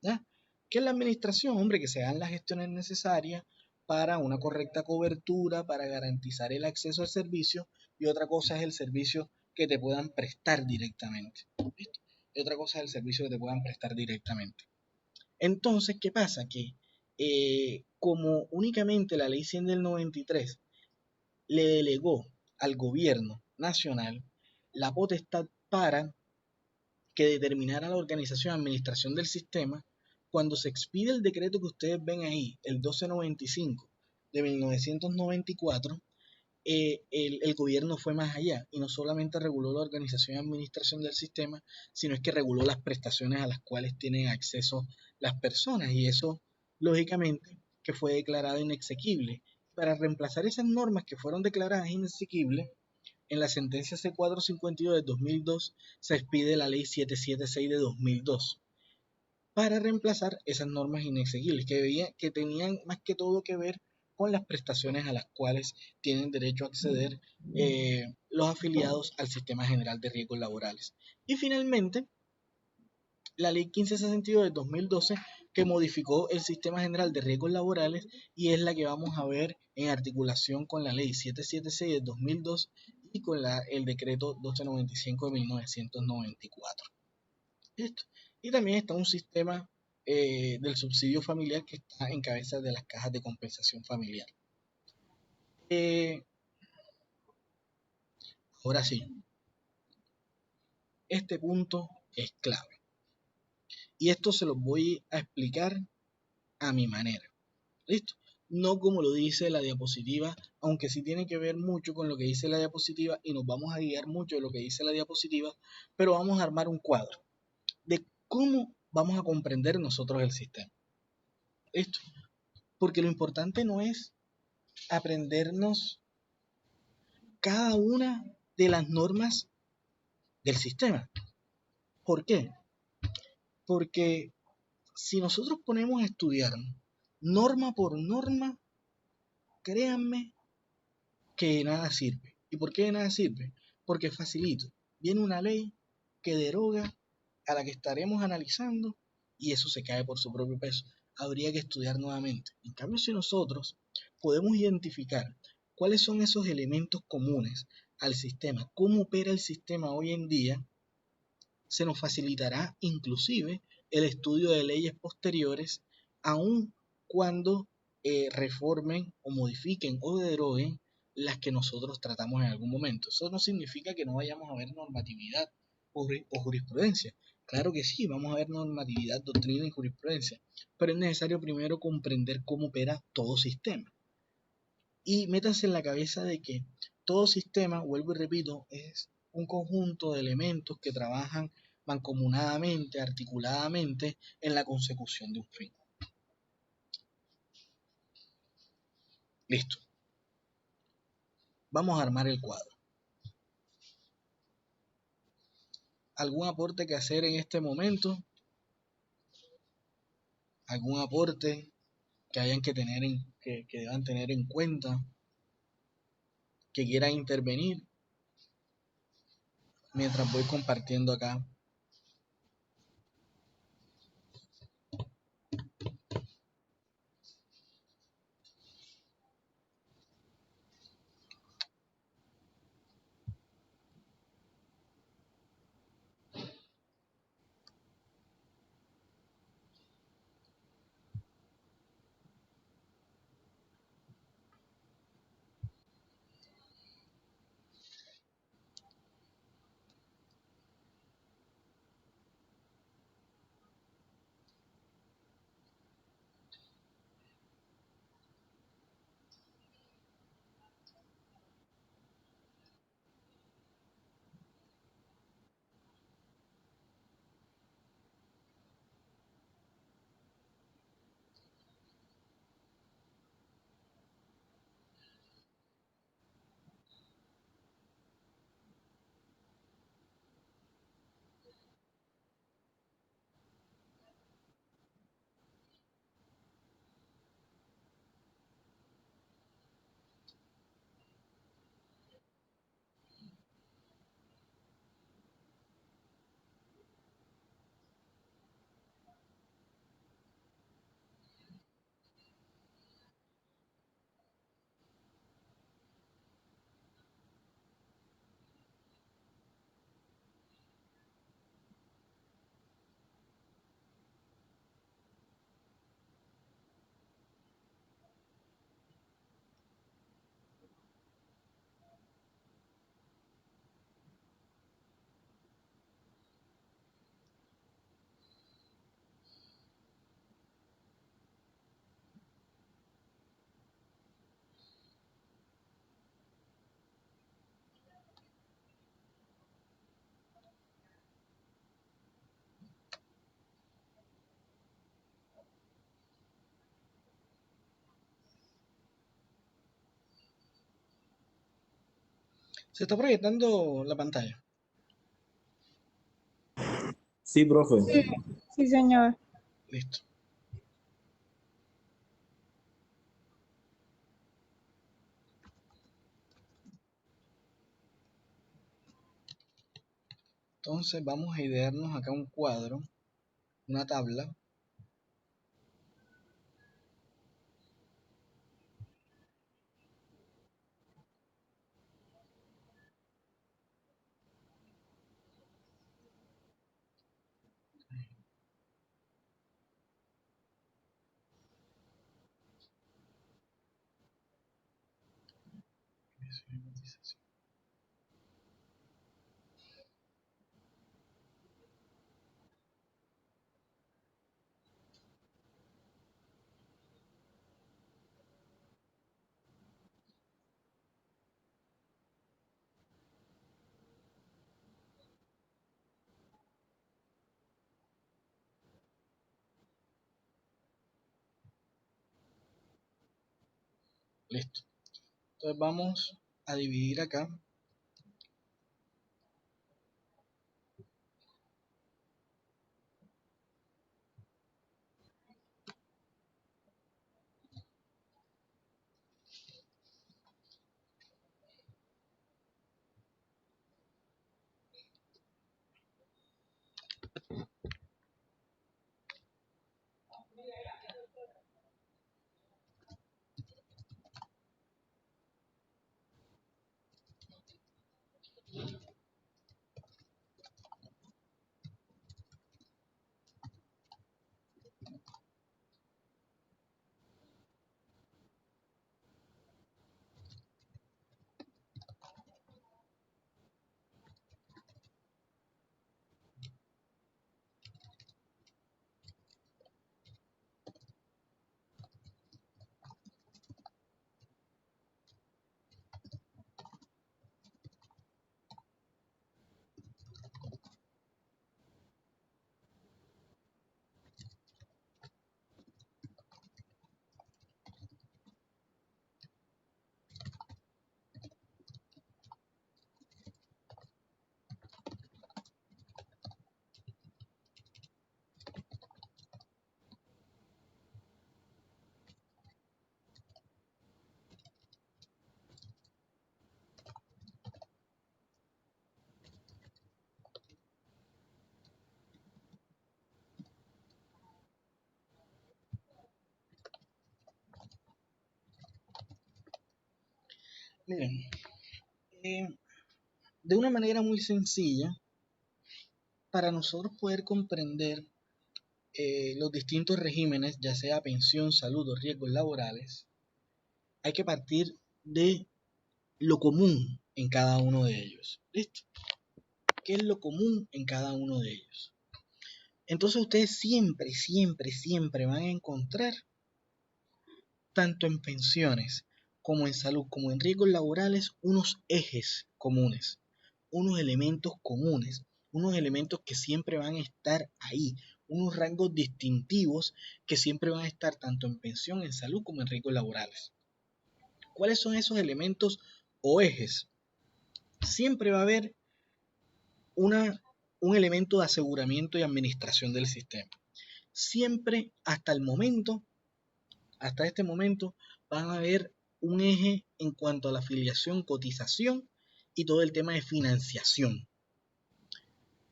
¿Ya? ¿Qué es la administración? Hombre, que se hagan las gestiones necesarias para una correcta cobertura, para garantizar el acceso al servicio, y otra cosa es el servicio que te puedan prestar directamente. ¿Listo? Y otra cosa es el servicio que te puedan prestar directamente. Entonces, ¿qué pasa? Que como únicamente la ley 100 del 93 le delegó al gobierno nacional la potestad para que determinara la organización y administración del sistema, cuando se expide el decreto que ustedes ven ahí, el 1295 de 1994, el gobierno fue más allá y no solamente reguló la organización y administración del sistema, sino es que reguló las prestaciones a las cuales tienen acceso las personas, y eso, lógicamente, que fue declarado inexequible. Para reemplazar esas normas que fueron declaradas inexequibles, en la sentencia C452 de 2002 se expide la ley 776 de 2002 para reemplazar esas normas inexequibles que tenían más que todo que ver con las prestaciones a las cuales tienen derecho a acceder los afiliados al Sistema General de Riesgos Laborales. Y finalmente, la ley 1562 de 2012, que modificó el Sistema General de Riesgos Laborales, y es la que vamos a ver en articulación con la ley 776 de 2002 y con el decreto 1295 de 1994. ¿Listo? Y también está un sistema del subsidio familiar que está en cabeza de las cajas de compensación familiar. Ahora sí, este punto es clave. Y esto se los voy a explicar a mi manera. ¿Listo? No como lo dice la diapositiva, aunque sí tiene que ver mucho con lo que dice la diapositiva y nos vamos a guiar mucho de lo que dice la diapositiva, pero vamos a armar un cuadro de cómo vamos a comprender nosotros el sistema. ¿Listo? Porque lo importante no es aprendernos cada una de las normas del sistema. ¿Por qué? Porque si nosotros ponemos a estudiar norma por norma, créanme que de nada sirve. ¿Y por qué de nada sirve? Porque facilito. Viene una ley que deroga a la que estaremos analizando y eso se cae por su propio peso. Habría que estudiar nuevamente. En cambio, si nosotros podemos identificar cuáles son esos elementos comunes al sistema, cómo opera el sistema hoy en día, se nos facilitará inclusive el estudio de leyes posteriores, aun cuando reformen o modifiquen o deroguen las que nosotros tratamos en algún momento. Eso no significa que no vayamos a ver normatividad o jurisprudencia. Claro que sí, vamos a ver normatividad, doctrina y jurisprudencia, pero es necesario primero comprender cómo opera todo sistema. Y métanse en la cabeza de que todo sistema, vuelvo y repito, es un conjunto de elementos que trabajan mancomunadamente, articuladamente, en la consecución de un fin. Listo. Vamos a armar el cuadro. ¿Algún aporte que hacer en este momento? ¿Algún aporte que hayan que tener que deban tener en cuenta? ¿Que quieran intervenir? Mientras voy compartiendo acá. Se está proyectando la pantalla. Sí, profe. Sí, señor. Listo. Entonces vamos a idearnos acá un cuadro, una tabla. Listo. Entonces vamos a dividir acá. Miren, de una manera muy sencilla, para nosotros poder comprender los distintos regímenes, ya sea pensión, salud o riesgos laborales, hay que partir de lo común en cada uno de ellos. ¿Listo? ¿Qué es lo común en cada uno de ellos? Entonces ustedes siempre, siempre, siempre van a encontrar, tanto en pensiones como en salud, como en riesgos laborales, unos ejes comunes, unos elementos comunes, unos elementos que siempre van a estar ahí, unos rangos distintivos que siempre van a estar tanto en pensión, en salud como en riesgos laborales. ¿Cuáles son esos elementos o ejes? Siempre va a haber un elemento de aseguramiento y administración del sistema. Siempre hasta este momento, van a haber un eje en cuanto a la afiliación, cotización y todo el tema de financiación.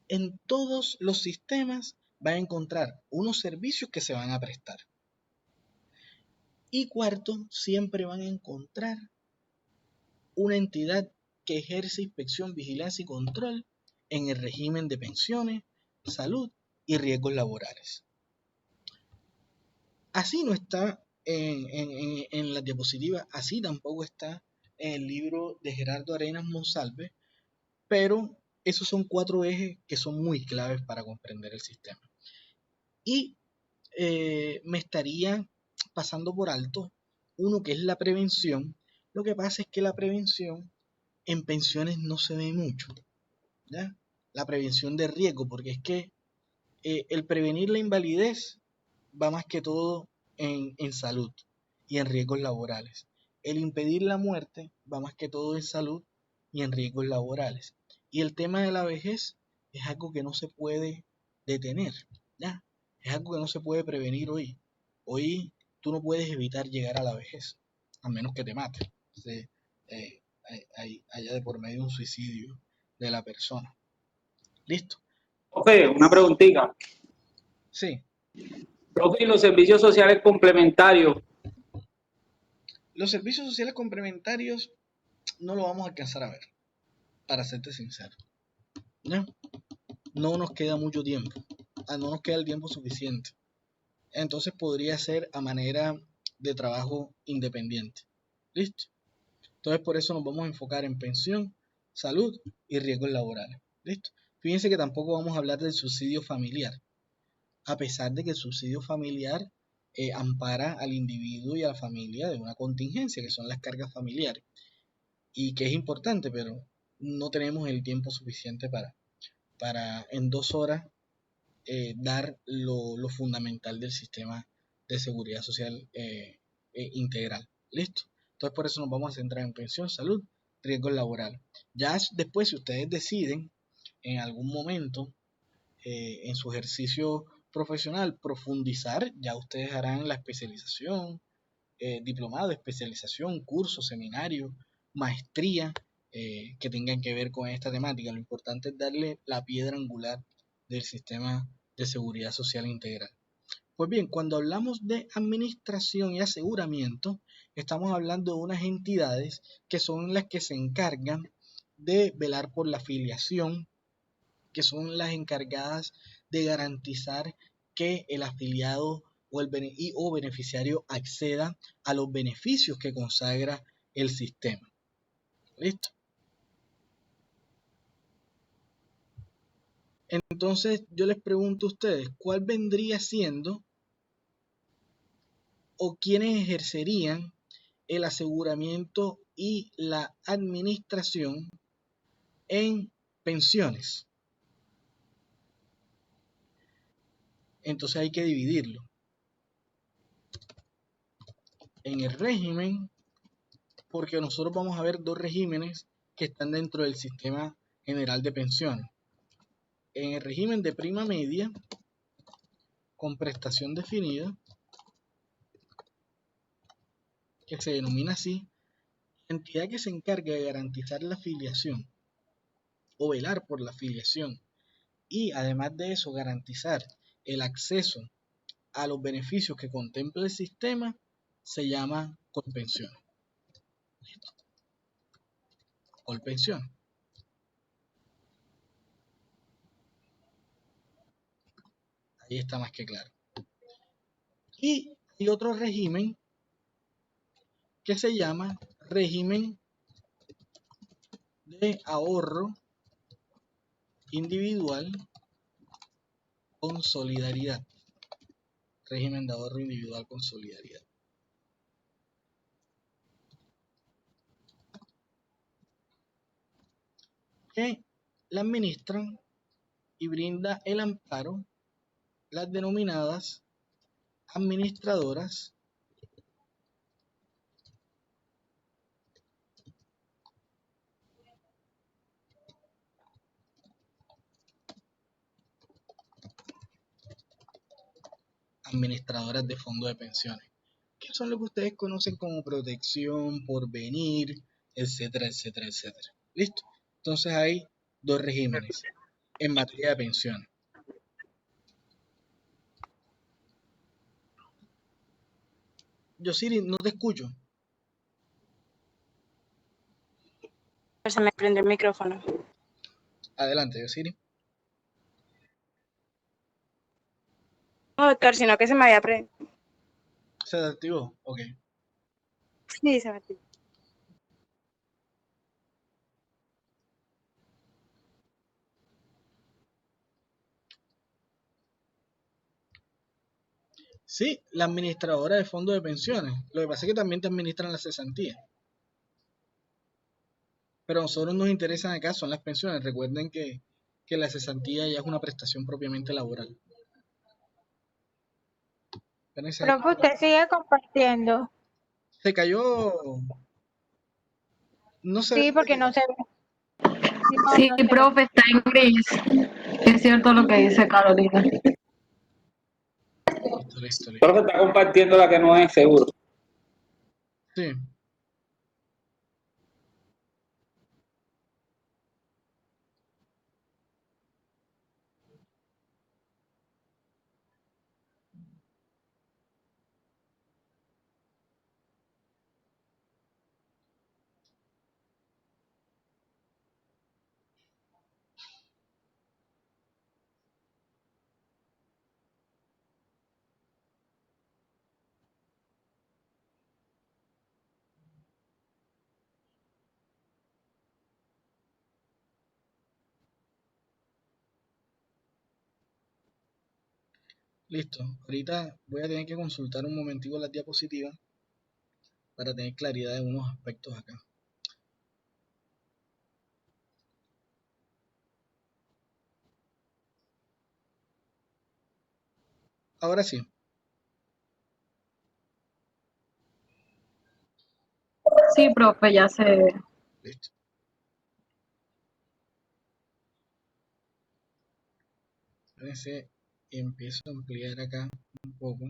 En todos los sistemas van a encontrar unos servicios que se van a prestar. Y cuarto, siempre van a encontrar una entidad que ejerce inspección, vigilancia y control en el régimen de pensiones, salud y riesgos laborales. Así no está en las diapositivas, así tampoco está en el libro de Gerardo Arenas Monsalve, pero esos son 4 ejes que son muy claves para comprender el sistema. Y me estaría pasando por alto uno que es la prevención. Lo que pasa es que la prevención en pensiones no se ve mucho, ¿ya? La prevención de riesgo, porque es que el prevenir la invalidez va más que todo en salud y en riesgos laborales. El impedir la muerte va más que todo en salud y en riesgos laborales. Y el tema de la vejez es algo que no se puede detener, ¿ya? Es algo que no se puede prevenir hoy. Hoy tú no puedes evitar llegar a la vejez, a menos que te mates. Sí, haya de por medio un suicidio de la persona. ¿Listo? Profe, una preguntita. Sí. Profe, ¿y los servicios sociales complementarios? Los servicios sociales complementarios no lo vamos a alcanzar a ver, para serte sincero. ¿Ya? No nos queda mucho tiempo. No nos queda el tiempo suficiente. Entonces podría ser a manera de trabajo independiente. ¿Listo? Entonces por eso nos vamos a enfocar en pensión, salud y riesgos laborales. ¿Listo? Fíjense que tampoco vamos a hablar del subsidio familiar, a pesar de que el subsidio familiar ampara al individuo y a la familia de una contingencia, que son las cargas familiares, y que es importante, pero no tenemos el tiempo suficiente para en 2 horas dar lo fundamental del sistema de seguridad social integral. ¿Listo? Entonces por eso nos vamos a centrar en pensión, salud, riesgos laborales. Ya después, si ustedes deciden en algún momento en su ejercicio profesional profundizar, ya ustedes harán la especialización, diplomado, especialización, curso, seminario, maestría que tengan que ver con esta temática. Lo importante es darle la piedra angular del sistema de seguridad social integral. Pues bien, cuando hablamos de administración y aseguramiento, estamos hablando de unas entidades que son las que se encargan de velar por la afiliación, que son las encargadas de garantizar que el afiliado o beneficiario acceda a los beneficios que consagra el sistema. ¿Listo? Entonces yo les pregunto a ustedes, ¿cuál vendría siendo o quiénes ejercerían el aseguramiento y la administración en pensiones? Entonces hay que dividirlo en el régimen, porque nosotros vamos a ver dos regímenes que están dentro del sistema general de pensiones. En el régimen de prima media con prestación definida, que se denomina así, la entidad que se encarga de garantizar la afiliación o velar por la afiliación y además de eso garantizar el acceso a los beneficios que contempla el sistema se llama Colpensión. Colpensión. Ahí está más que claro. Y hay otro régimen que se llama régimen de ahorro individual con solidaridad. Régimen de ahorro individual con solidaridad. Que la administran y brinda el amparo las denominadas administradoras de fondos de pensiones, que son lo que ustedes conocen como protección, porvenir, etcétera, etcétera, etcétera. ¿Listo? Entonces hay dos regímenes en materia de pensiones. Yosiri, no te escucho. Se me prende el micrófono. Adelante, Yosiri. No, doctor, sino que se me había prendido. ¿Se activó? Ok. Sí, se me activó. Sí, la administradora de fondos de pensiones. Lo que pasa es que también te administran la cesantía. Pero a nosotros nos interesan acá son las pensiones. Recuerden que la cesantía ya es una prestación propiamente laboral. Pero usted sigue compartiendo. Se cayó. No se Sí, ve. porque no se ve. Sí, profe, está en gris. Es cierto lo que dice Carolina. Listo. Solo que está compartiendo la que no es seguro. Sí. Listo. Ahorita voy a tener que consultar un momentico las diapositivas para tener claridad de unos aspectos acá. Ahora sí. Sí, profe, ya se ve. Listo. Espérense, empiezo a ampliar acá un poco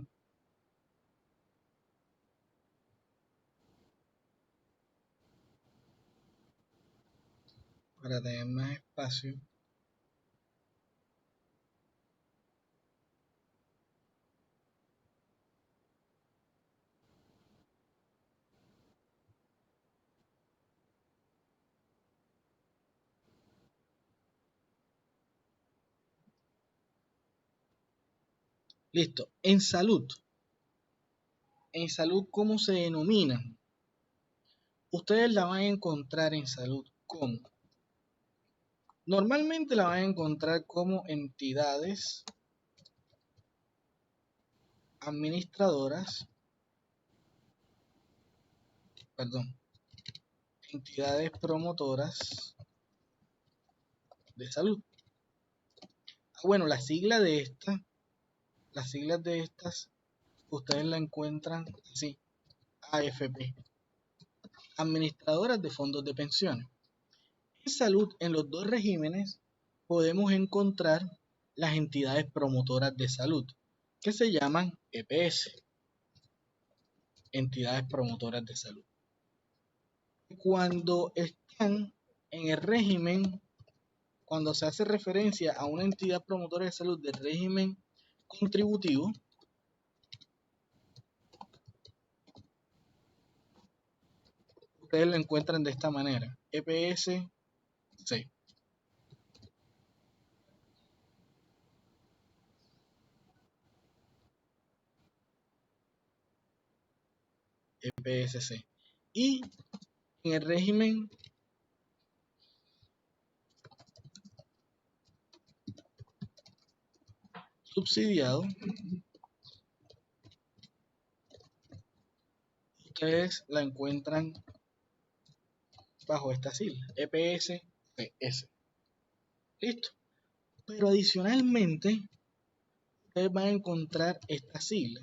para tener más espacio. Listo. En salud, ¿cómo se denomina? Ustedes la van a encontrar en salud como, normalmente la van a encontrar como entidades administradoras, perdón, entidades promotoras de salud. Bueno, las siglas de estas, ustedes la encuentran así, AFP, administradoras de fondos de pensiones. En salud, en los dos regímenes, podemos encontrar las entidades promotoras de salud, que se llaman EPS, entidades promotoras de salud. Cuando están en el régimen, cuando se hace referencia a una entidad promotora de salud del régimen contributivo, ustedes lo encuentran de esta manera, EPS-C. EPS-C. Y en el régimen subsidiado, ustedes la encuentran bajo esta sigla, EPS-CS. Listo. Pero adicionalmente, ustedes van a encontrar esta sigla.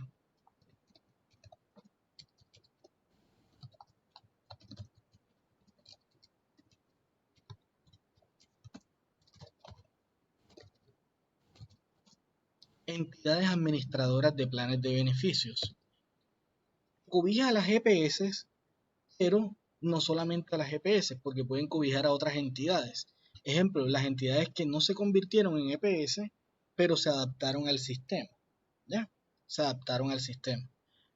Entidades administradoras de planes de beneficios. Cobija a las EPS, pero no solamente a las EPS, porque pueden cobijar a otras entidades. Ejemplo, las entidades que no se convirtieron en EPS, pero se adaptaron al sistema. ¿Ya? Se adaptaron al sistema.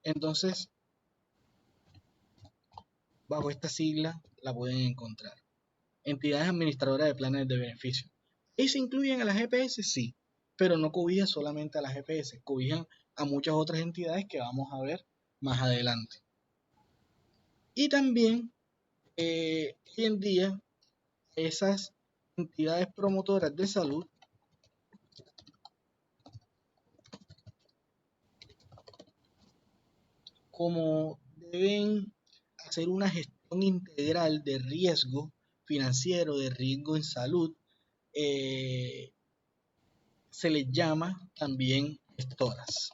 Entonces, bajo esta sigla la pueden encontrar. Entidades administradoras de planes de beneficio. ¿Y se incluyen a las EPS? Sí, pero no cobija solamente a las EPS, cobijan a muchas otras entidades que vamos a ver más adelante. Y también, hoy en día, esas entidades promotoras de salud como deben hacer una gestión integral de riesgo financiero, de riesgo en salud, se les llama también gestoras.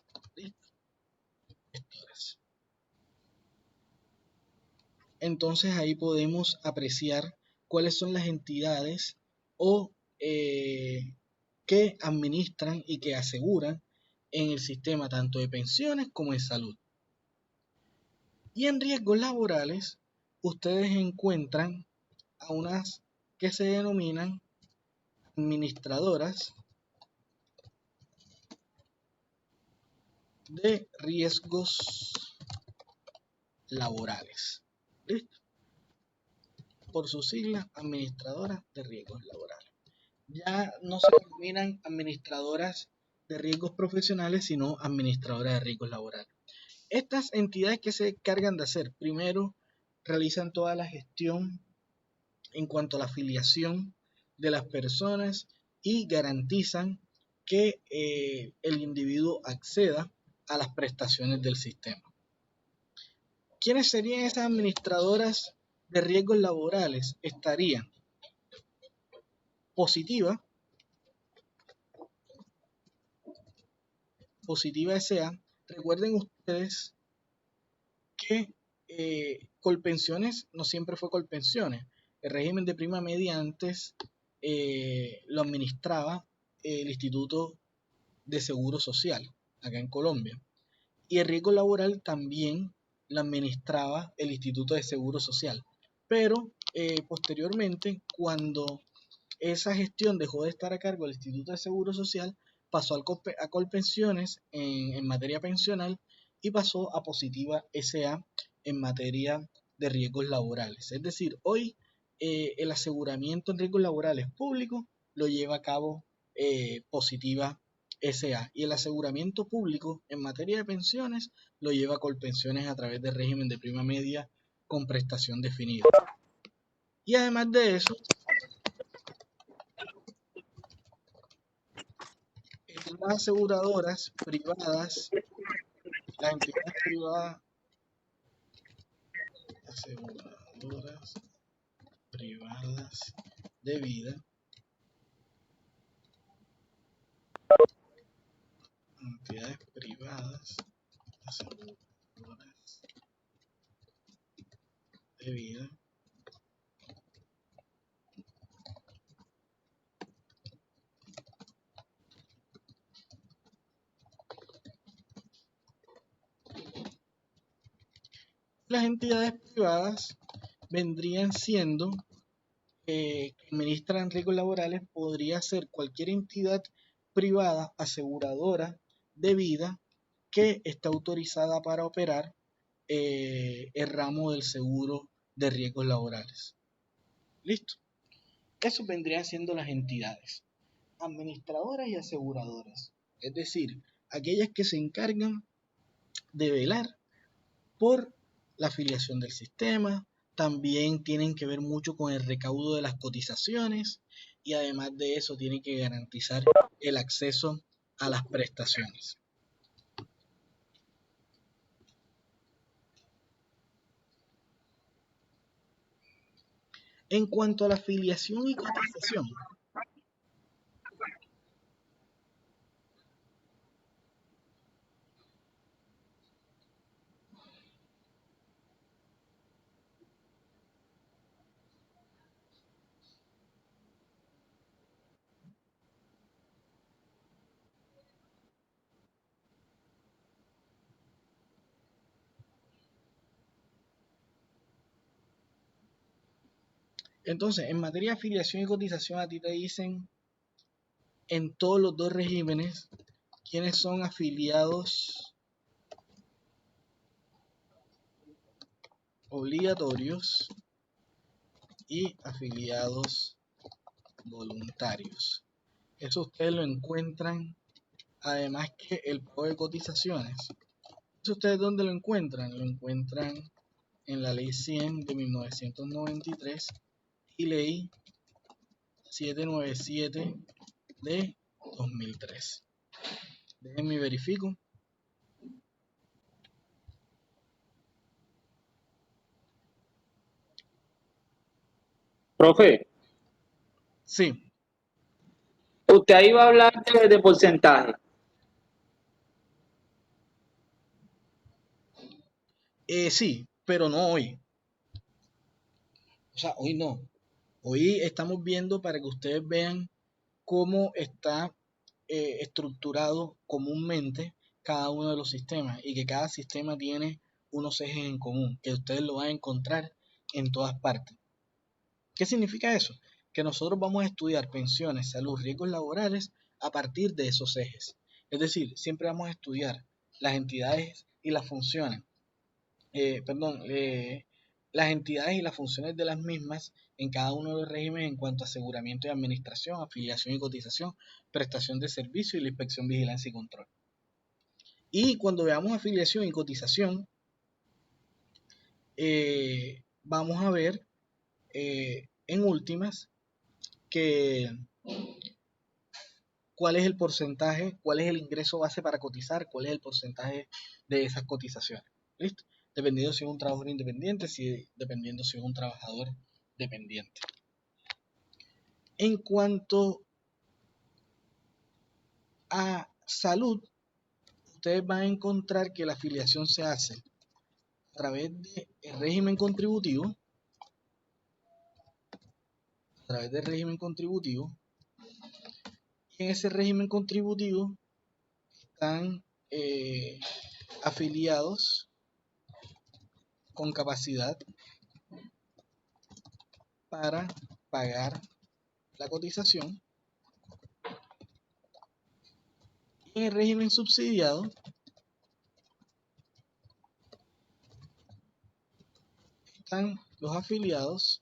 Entonces ahí podemos apreciar cuáles son las entidades o que administran y que aseguran en el sistema tanto de pensiones como de salud. Y en riesgos laborales, ustedes encuentran a unas que se denominan administradoras de riesgos laborales. ¿Listo? Por su sigla, administradoras de riesgos laborales. Ya no se denominan administradoras de riesgos profesionales, sino administradoras de riesgos laborales. Estas entidades que se encargan de hacer, primero, realizan toda la gestión en cuanto a la afiliación de las personas y garantizan que el individuo acceda a las prestaciones del sistema. ¿Quiénes serían esas administradoras de riesgos laborales? Estarían Positiva S.A. Recuerden ustedes que Colpensiones no siempre fue Colpensiones. El régimen de prima media antes lo administraba el Instituto de Seguro Social, acá en Colombia. Y el riesgo laboral también lo administraba el Instituto de Seguro Social. Pero posteriormente, cuando esa gestión dejó de estar a cargo del Instituto de Seguro Social, pasó a Colpensiones en materia pensional y pasó a Positiva S.A. en materia de riesgos laborales. Es decir, hoy el aseguramiento en riesgos laborales públicos lo lleva a cabo Positiva S.A. y el aseguramiento público en materia de pensiones lo lleva Colpensiones a través del régimen de prima media con prestación definida. Y además de eso, las aseguradoras privadas, las entidades privadas, aseguradoras privadas de vida, entidades privadas, aseguradoras de vida, las entidades privadas vendrían siendo que administran riesgos laborales, podría ser cualquier entidad privada aseguradora de vida que está autorizada para operar el ramo del seguro de riesgos laborales. ¿Listo? Eso vendrían siendo las entidades administradoras y aseguradoras, es decir, aquellas que se encargan de velar por la afiliación del sistema, también tienen que ver mucho con el recaudo de las cotizaciones y además de eso tienen que garantizar el acceso a las prestaciones. En cuanto a la afiliación y cotización, entonces, en materia de afiliación y cotización, a ti te dicen en todos los dos regímenes quiénes son afiliados obligatorios y afiliados voluntarios. Eso ustedes lo encuentran, además que el pago de cotizaciones. ¿Eso ustedes dónde lo encuentran? Lo encuentran en la Ley 100 de 1993 y Ley 797 de 2003. Déjenme verifico. Profe, Sí, usted ahí va a hablar de porcentaje. sí, pero no hoy. O sea, hoy no. Hoy estamos viendo para que ustedes vean cómo está estructurado comúnmente cada uno de los sistemas y que cada sistema tiene unos ejes en común, que ustedes lo van a encontrar en todas partes. ¿Qué significa eso? Que nosotros vamos a estudiar pensiones, salud, riesgos laborales a partir de esos ejes. Es decir, siempre vamos a estudiar las entidades y las funciones, las entidades y las funciones de las mismas en cada uno de los regímenes en cuanto a aseguramiento y administración, afiliación y cotización, prestación de servicio y la inspección, vigilancia y control. Y cuando veamos afiliación y cotización, vamos a ver en últimas que cuál es el porcentaje, cuál es el ingreso base para cotizar, cuál es el porcentaje de esas cotizaciones. ¿Listo? Dependiendo si es un trabajador independiente, dependiendo si es un trabajador dependiente. En cuanto a salud, ustedes van a encontrar que la afiliación se hace a través del régimen contributivo, y en ese régimen contributivo están afiliados con capacidad para pagar la cotización. En el régimen subsidiado están los afiliados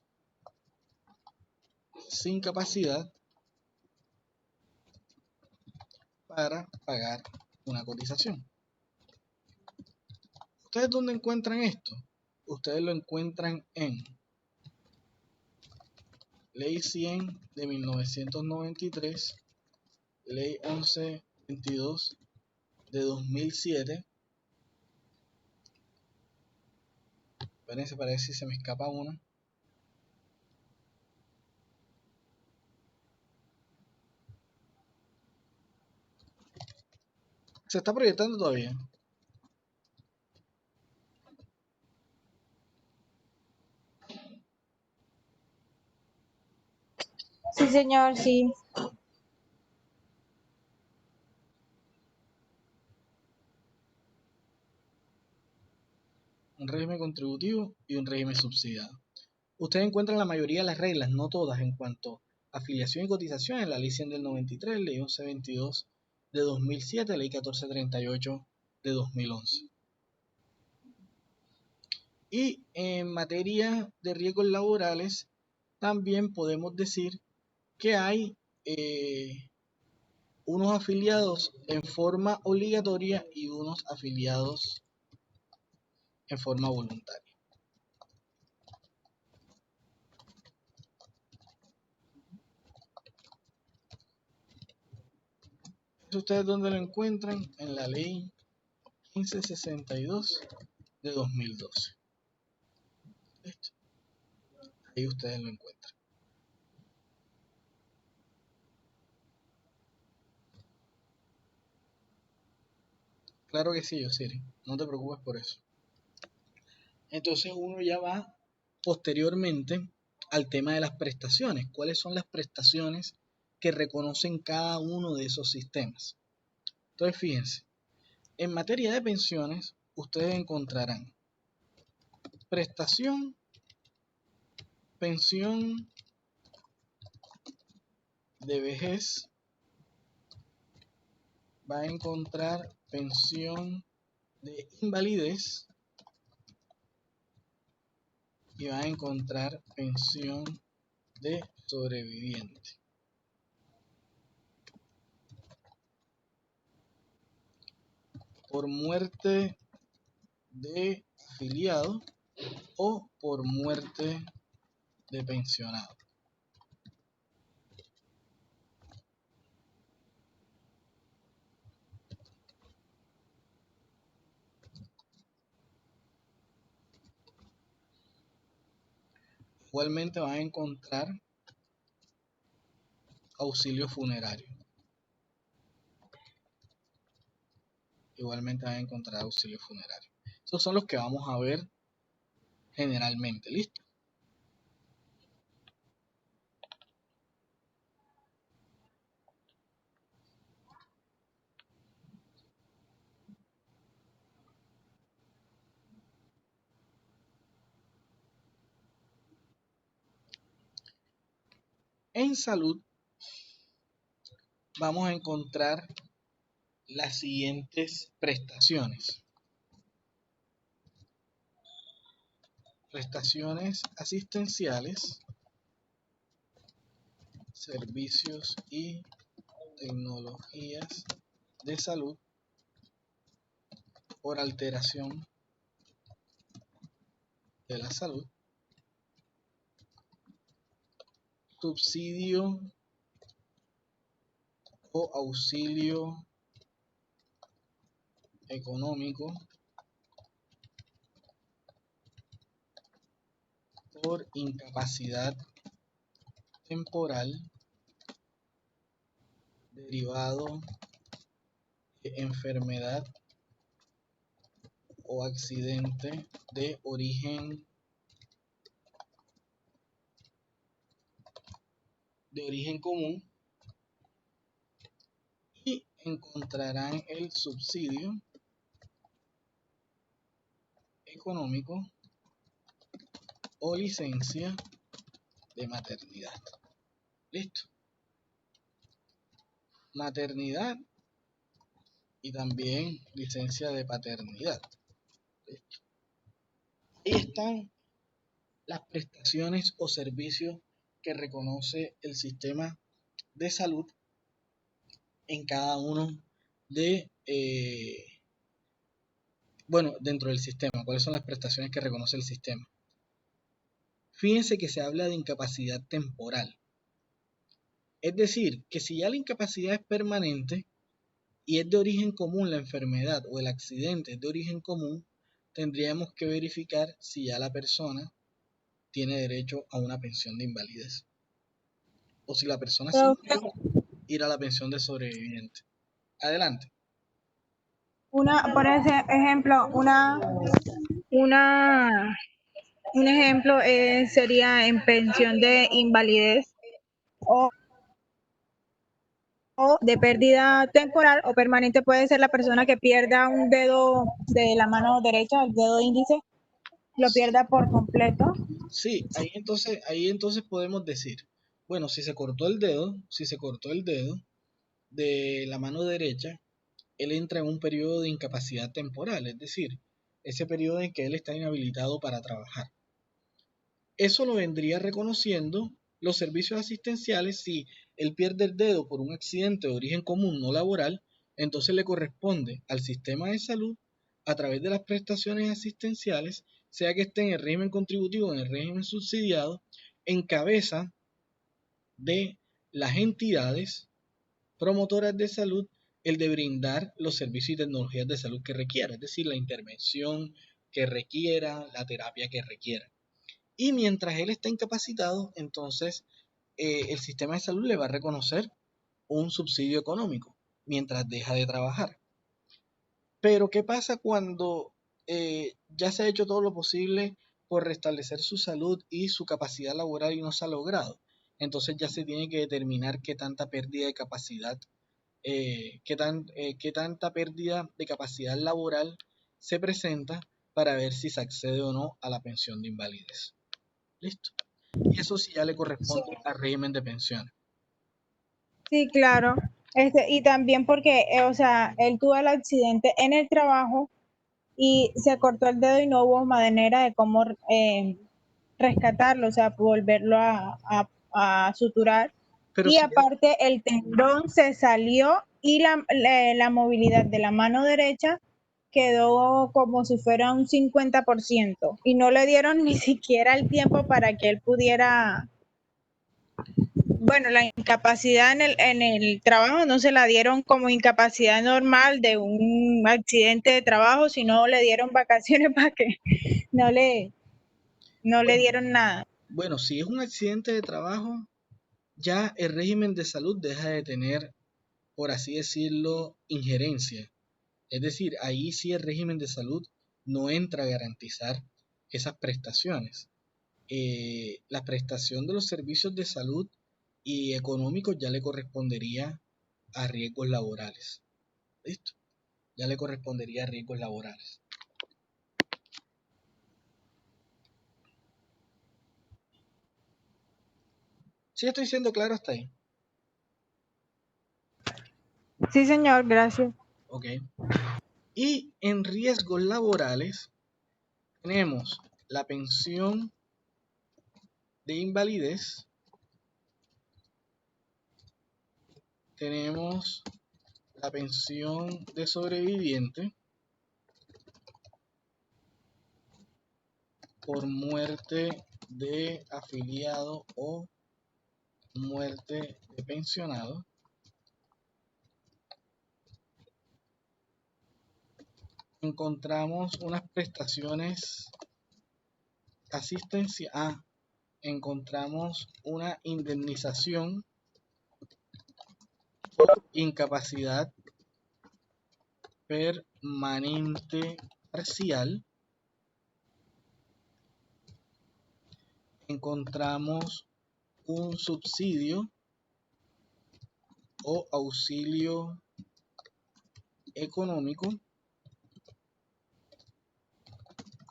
sin capacidad para pagar una cotización. ¿Ustedes dónde encuentran esto? Ustedes lo encuentran en Ley 100 de 1993, Ley 1122 de 2007. Espérense para ver si se me escapa una. ¿Se está proyectando todavía? Sí, señor, sí. Un régimen contributivo y un régimen subsidiado. Ustedes encuentran la mayoría de las reglas, no todas, en cuanto a afiliación y cotización en la Ley 100 del 93, Ley 1122 de 2007, Ley 1438 de 2011. Y en materia de riesgos laborales, también podemos decir que hay unos afiliados en forma obligatoria y unos afiliados en forma voluntaria. ¿Ustedes dónde lo encuentran? En la Ley 1562 de 2012. ¿Listo? Ahí ustedes lo encuentran. Claro que sí, Yosiri, no te preocupes por eso. Entonces uno ya va posteriormente al tema de las prestaciones. ¿Cuáles son las prestaciones que reconocen cada uno de esos sistemas? Entonces fíjense, en materia de pensiones, ustedes encontrarán prestación, pensión de vejez, va a encontrar pensión de invalidez y va a encontrar pensión de sobreviviente. Por muerte de afiliado o por muerte de pensionado. Igualmente van a encontrar auxilio funerario. Igualmente van a encontrar auxilio funerario. Esos son los que vamos a ver generalmente. ¿Listo? En salud vamos a encontrar las siguientes prestaciones. Prestaciones asistenciales, servicios y tecnologías de salud por alteración de la salud, subsidio o auxilio económico por incapacidad temporal derivado de enfermedad o accidente de origen común, y encontrarán el subsidio económico o licencia de maternidad. Listo. Maternidad y también licencia de paternidad. Listo. Ahí están las prestaciones o servicios que reconoce el sistema de salud en cada uno de, dentro del sistema. ¿Cuáles son las prestaciones que reconoce el sistema? Fíjense que se habla de incapacidad temporal. Es decir, que si ya la incapacidad es permanente y es de origen común la enfermedad o el accidente es de origen común, tendríamos que verificar si ya la persona tiene derecho a una pensión de invalidez. O si la persona se murió, ir a la pensión de sobreviviente. Adelante. Por ese ejemplo, un ejemplo sería en pensión de invalidez o, o de pérdida temporal o permanente puede ser la persona que pierda un dedo de la mano derecha, el dedo índice, lo pierda por completo. Sí, ahí entonces podemos decir, bueno, si se cortó el dedo de la mano derecha, él entra en un periodo de incapacidad temporal, es decir, ese periodo en que él está inhabilitado para trabajar. Eso lo vendría reconociendo los servicios asistenciales. Si él pierde el dedo por un accidente de origen común no laboral, entonces le corresponde al sistema de salud, a través de las prestaciones asistenciales, sea que esté en el régimen contributivo o en el régimen subsidiado, en cabeza de las entidades promotoras de salud, el de brindar los servicios y tecnologías de salud que requiera, es decir, la intervención que requiera, la terapia que requiera. Y mientras él está incapacitado, entonces el sistema de salud le va a reconocer un subsidio económico mientras deja de trabajar. Pero ¿qué pasa cuando ya se ha hecho todo lo posible por restablecer su salud y su capacidad laboral y no se ha logrado? Entonces ya se tiene que determinar qué tanta pérdida de capacidad, qué tanta pérdida de capacidad laboral se presenta para ver si se accede o no a la pensión de invalidez. Listo. Y eso sí ya le corresponde al régimen de pensiones. Sí, claro. Y también porque, o sea, él tuvo el accidente en el trabajo y se cortó el dedo y no hubo manera de cómo rescatarlo, o sea, volverlo a suturar. Pero Y si él, aparte el tendón se salió y la movilidad de la mano derecha quedó como si fuera un 50% y no le dieron ni siquiera el tiempo para que él pudiera, bueno, la incapacidad en el trabajo no se la dieron como incapacidad normal de un accidente de trabajo, sino le dieron vacaciones para que no le, no le bueno, dieron nada. bueno, si es un accidente de trabajo, ya el régimen de salud deja de tener, por así decirlo, injerencia. Es decir, ahí sí el régimen de salud no entra a garantizar esas prestaciones. La prestación de los servicios de salud y económicos ya le correspondería a riesgos laborales. ¿Listo? Ya le correspondería a riesgos laborales. Sí, estoy siendo claro hasta ahí. Sí, señor, gracias. Ok. Y en riesgos laborales tenemos la pensión de invalidez, tenemos la pensión de sobreviviente por muerte de afiliado o muerte de pensionado. Encontramos unas prestaciones asistenciales. Encontramos una indemnización por incapacidad permanente parcial. Encontramos un subsidio o auxilio económico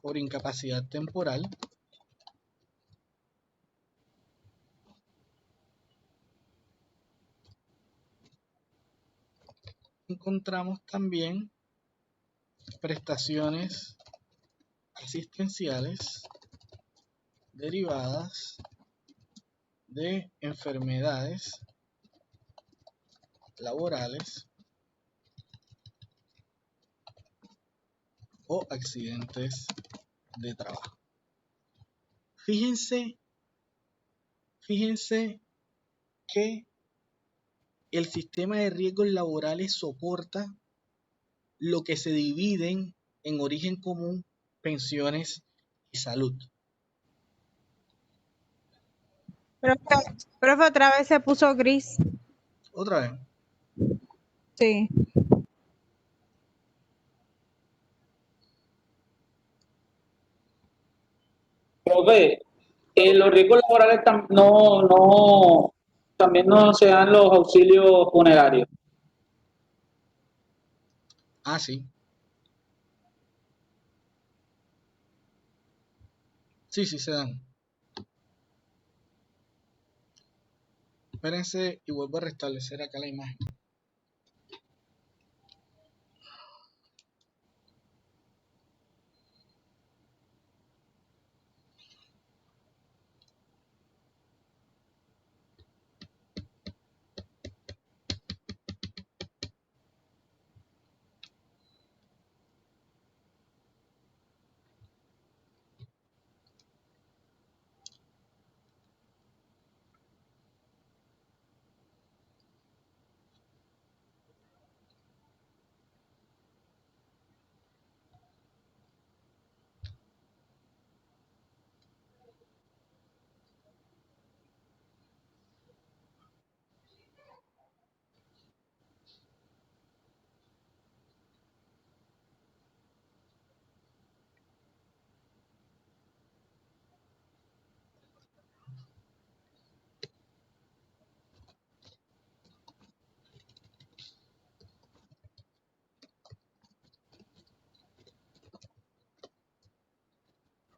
por incapacidad temporal. Encontramos también prestaciones asistenciales derivadas de enfermedades laborales o accidentes de trabajo. Fíjense que el sistema de riesgos laborales soporta lo que se dividen en origen común, pensiones y salud. Profe, otra vez se puso gris. Otra vez. Sí. Profe, los riesgos laborales también no se dan los auxilios funerarios. Ah, sí. Sí, sí se dan. Espérense y vuelvo a restablecer acá la imagen.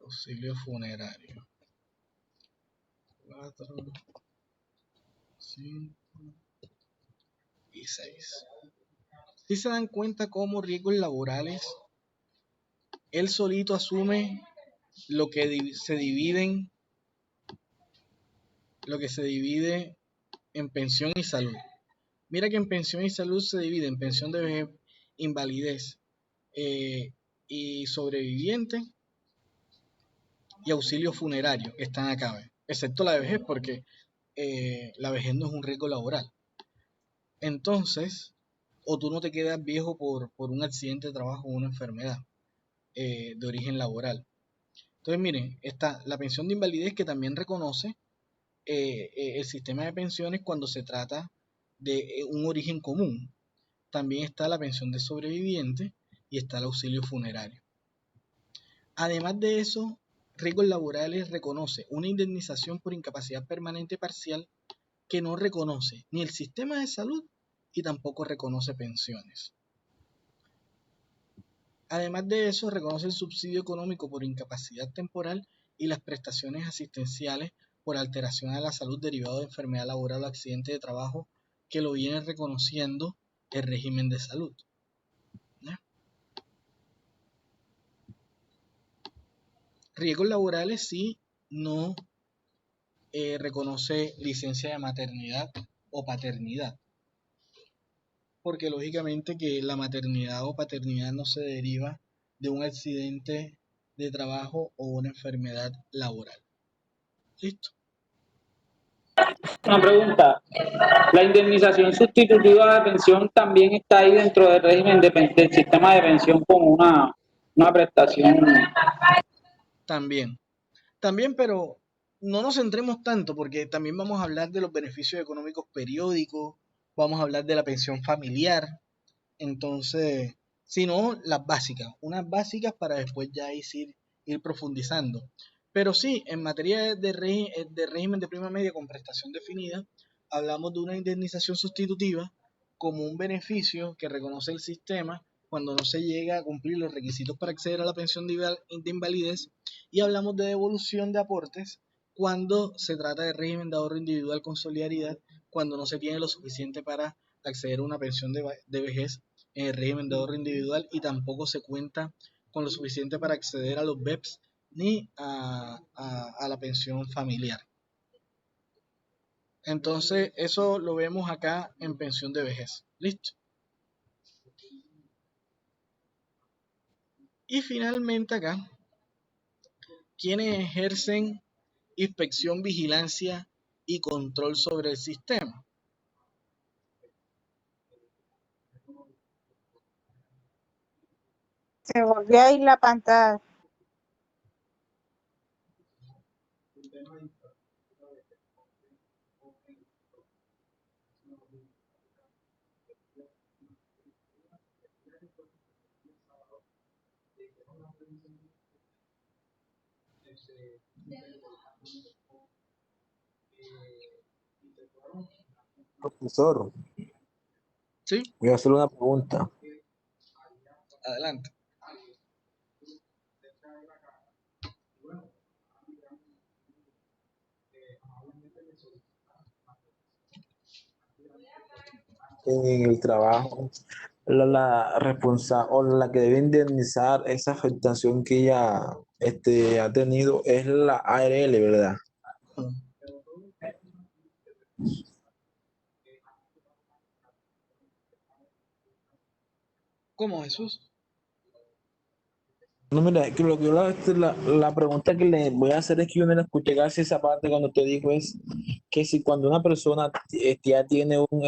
Auxilio funerario. 4, 5 y 6. Si se dan cuenta cómo riesgos laborales, él solito asume lo que se divide en pensión y salud. Mira que en pensión y salud se divide en pensión de vejez, invalidez y sobreviviente y auxilio funerario, que están acá, excepto la de vejez, porque la vejez no es un riesgo laboral. Entonces, o tú no te quedas viejo por un accidente de trabajo o una enfermedad de origen laboral. Entonces, miren, está la pensión de invalidez, que también reconoce el sistema de pensiones cuando se trata de un origen común. También está la pensión de sobreviviente y está el auxilio funerario. Además de eso, riesgos laborales reconoce una indemnización por incapacidad permanente parcial que no reconoce ni el sistema de salud y tampoco reconoce pensiones. Además de eso, reconoce el subsidio económico por incapacidad temporal y las prestaciones asistenciales por alteración a la salud derivado de enfermedad laboral o accidente de trabajo que lo viene reconociendo el régimen de salud. ¿Ya? Riesgos laborales si no reconoce licencia de maternidad o paternidad, porque lógicamente que la maternidad o paternidad no se deriva de un accidente de trabajo o una enfermedad laboral. ¿Listo? Una pregunta, ¿la indemnización sustitutiva de pensión también está ahí dentro del régimen del sistema de pensión como una prestación? También, pero no nos centremos tanto porque también vamos a hablar de los beneficios económicos periódicos, vamos a hablar de la pensión familiar, entonces, sino las básicas, unas básicas para después ya ir profundizando. Pero sí, en materia de régimen de prima media con prestación definida, hablamos de una indemnización sustitutiva como un beneficio que reconoce el sistema cuando no se llega a cumplir los requisitos para acceder a la pensión de invalidez, y hablamos de devolución de aportes cuando se trata de régimen de ahorro individual con solidaridad, cuando no se tiene lo suficiente para acceder a una pensión de vejez en el régimen de ahorro individual y tampoco se cuenta con lo suficiente para acceder a los BEPS ni a la pensión familiar. Entonces, eso lo vemos acá en pensión de vejez. ¿Listo? Y finalmente acá, quienes ejercen inspección, vigilancia y control sobre el sistema. Se volvió a ir la pantalla. Profesor, ¿Sí? voy a hacer una pregunta. Adelante. En el trabajo, la responsable o la que debe indemnizar esa afectación que ella ha tenido es la ARL, ¿verdad? ¿Cómo, Jesús? No, mira, que lo que la pregunta que le voy a hacer es que yo no la escuché casi esa parte cuando te dijo es que si cuando una persona ya tiene un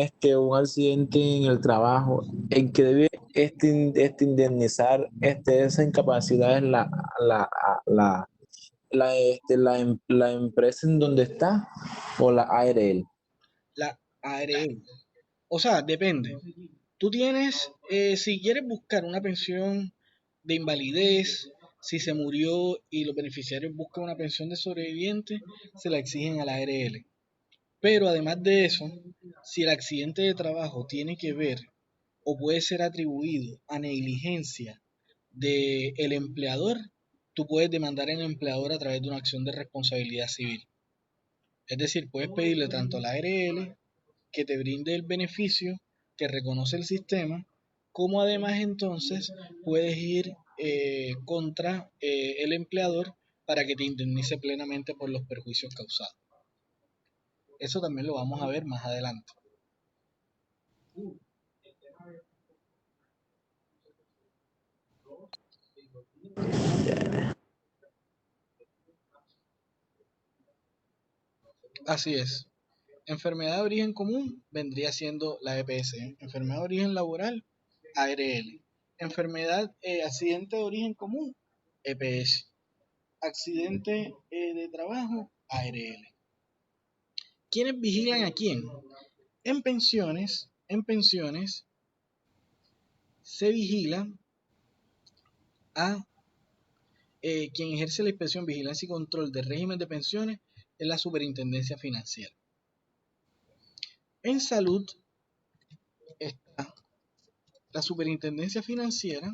accidente en el trabajo, el que debe indemnizar esa incapacidad es la, la empresa en donde está o la ARL. La ARL. O sea, depende. Tú tienes, si quieres buscar una pensión de invalidez, si se murió y los beneficiarios buscan una pensión de sobreviviente, se la exigen a la ARL. Pero además de eso, si el accidente de trabajo tiene que ver o puede ser atribuido a negligencia del empleador, tú puedes demandar al empleador a través de una acción de responsabilidad civil. Es decir, puedes pedirle tanto a la ARL que te brinde el beneficio que reconoce el sistema, como además entonces puedes ir contra el empleador para que te indemnice plenamente por los perjuicios causados. Eso también lo vamos a ver más adelante. Así es. Enfermedad de origen común vendría siendo la EPS. Enfermedad de origen laboral, ARL. Enfermedad, accidente de origen común, EPS. Accidente de trabajo, ARL. ¿Quiénes vigilan a quién? En pensiones se vigila a quien ejerce la inspección, vigilancia y control del régimen de pensiones es la superintendencia financiera. En salud está la superintendencia financiera,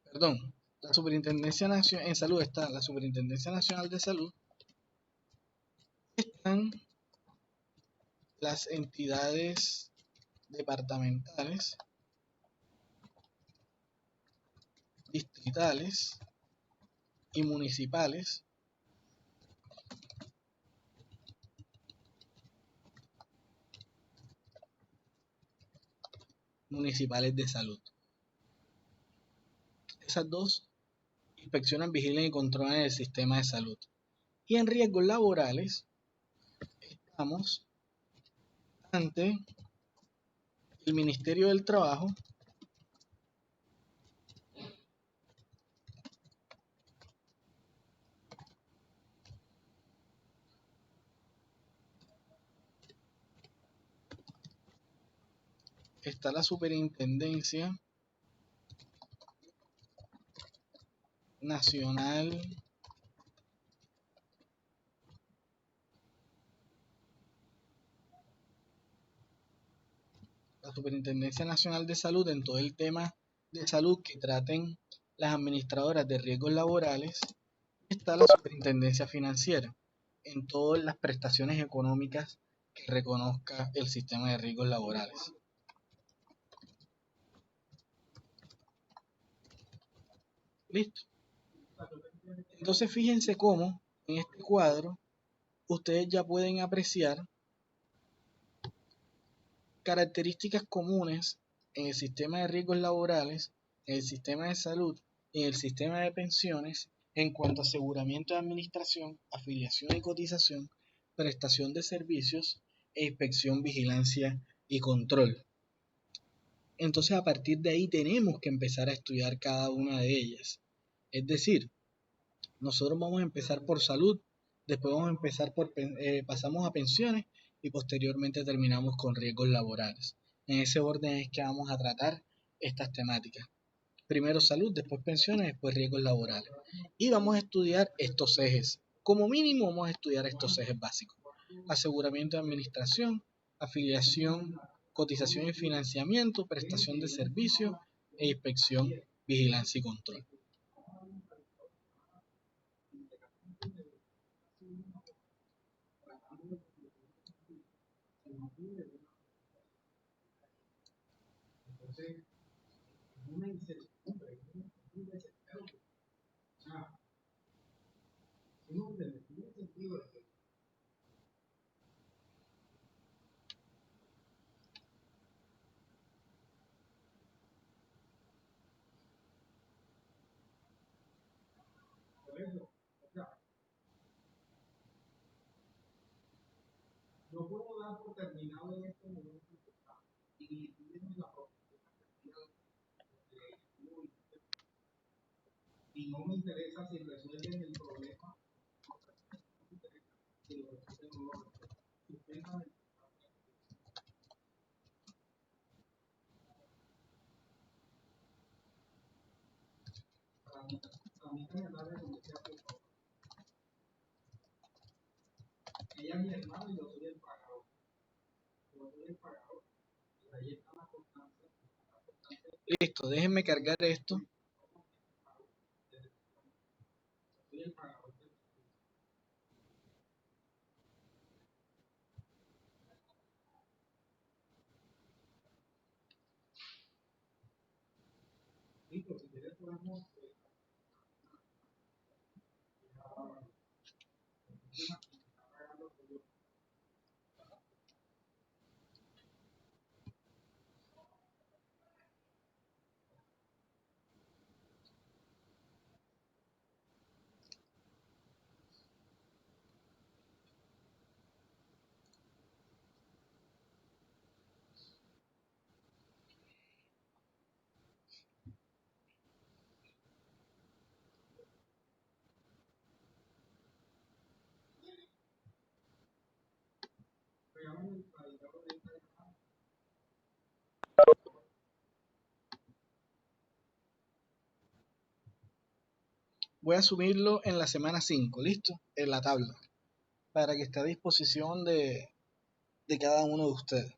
perdón, La Superintendencia Nacional en Salud está la Superintendencia Nacional de Salud, están las entidades departamentales, distritales y municipales de salud. Esas dos inspeccionan, vigilan y controlan el sistema de salud. Y en riesgos laborales estamos ante el Ministerio del Trabajo, está la Superintendencia Nacional de Salud en todo el tema de salud que traten las administradoras de riesgos laborales. Está la Superintendencia Financiera en todas las prestaciones económicas que reconozca el sistema de riesgos laborales. Listo. Entonces fíjense cómo en este cuadro ustedes ya pueden apreciar características comunes en el sistema de riesgos laborales, en el sistema de salud y en el sistema de pensiones en cuanto a aseguramiento de administración, afiliación y cotización, prestación de servicios e inspección, vigilancia y control. Entonces a partir de ahí tenemos que empezar a estudiar cada una de ellas. Es decir, nosotros vamos a empezar por salud, después vamos a empezar pasamos a pensiones y posteriormente terminamos con riesgos laborales. En ese orden es que vamos a tratar estas temáticas. Primero salud, después pensiones, después riesgos laborales. Y vamos a estudiar estos ejes. Como mínimo vamos a estudiar estos ejes básicos. Aseguramiento de administración, afiliación, cotización y financiamiento, prestación de servicios e inspección, vigilancia y control. Listo, déjenme cargar esto. Voy a subirlo en la semana 5, ¿listo? En la tabla, para que esté a disposición de cada uno de ustedes.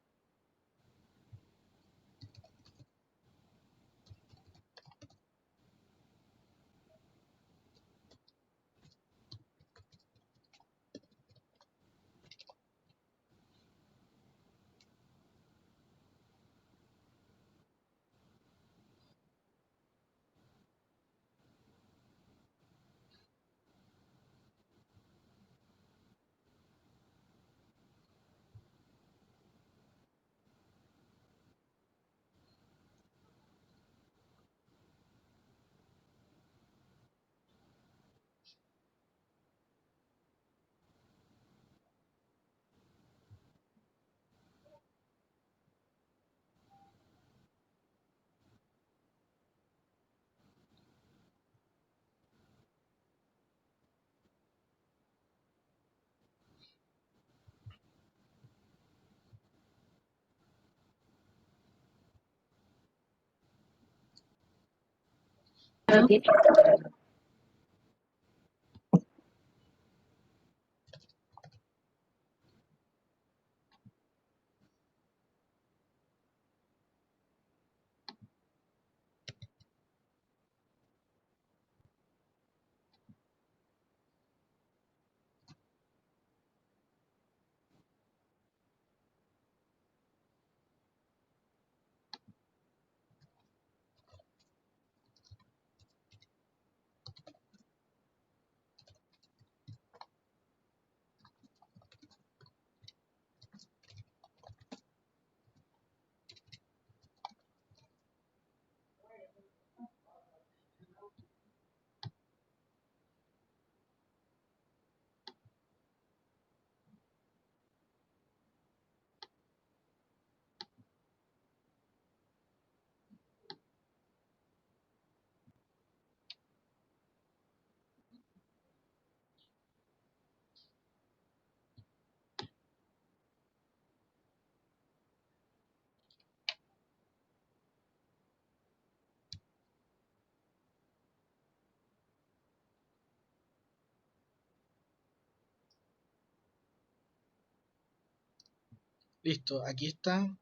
Listo, aquí está.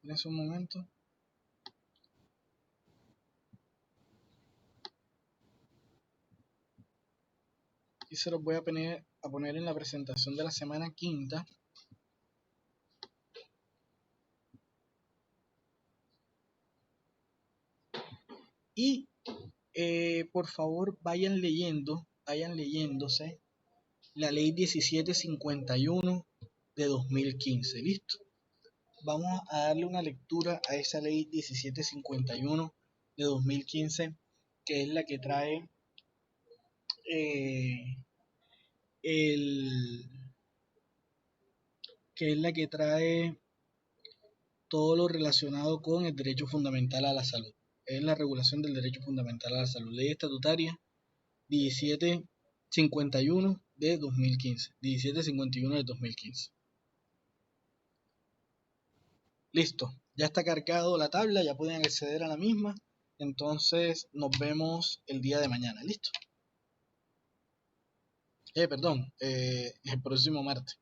En un momento. Y se los voy a poner en la presentación de la semana quinta. Y por favor vayan leyéndose la ley 1751 de 2015. ¿Listo? Vamos a darle una lectura a esa ley 1751 de 2015, que es la que trae todo lo relacionado con el derecho fundamental a la salud. Es la regulación del derecho fundamental a la salud. Ley estatutaria 1751 de 2015. 1751 de 2015. Listo. Ya está cargado la tabla, ya pueden acceder a la misma. Entonces nos vemos el día de mañana. ¿Listo? El próximo martes.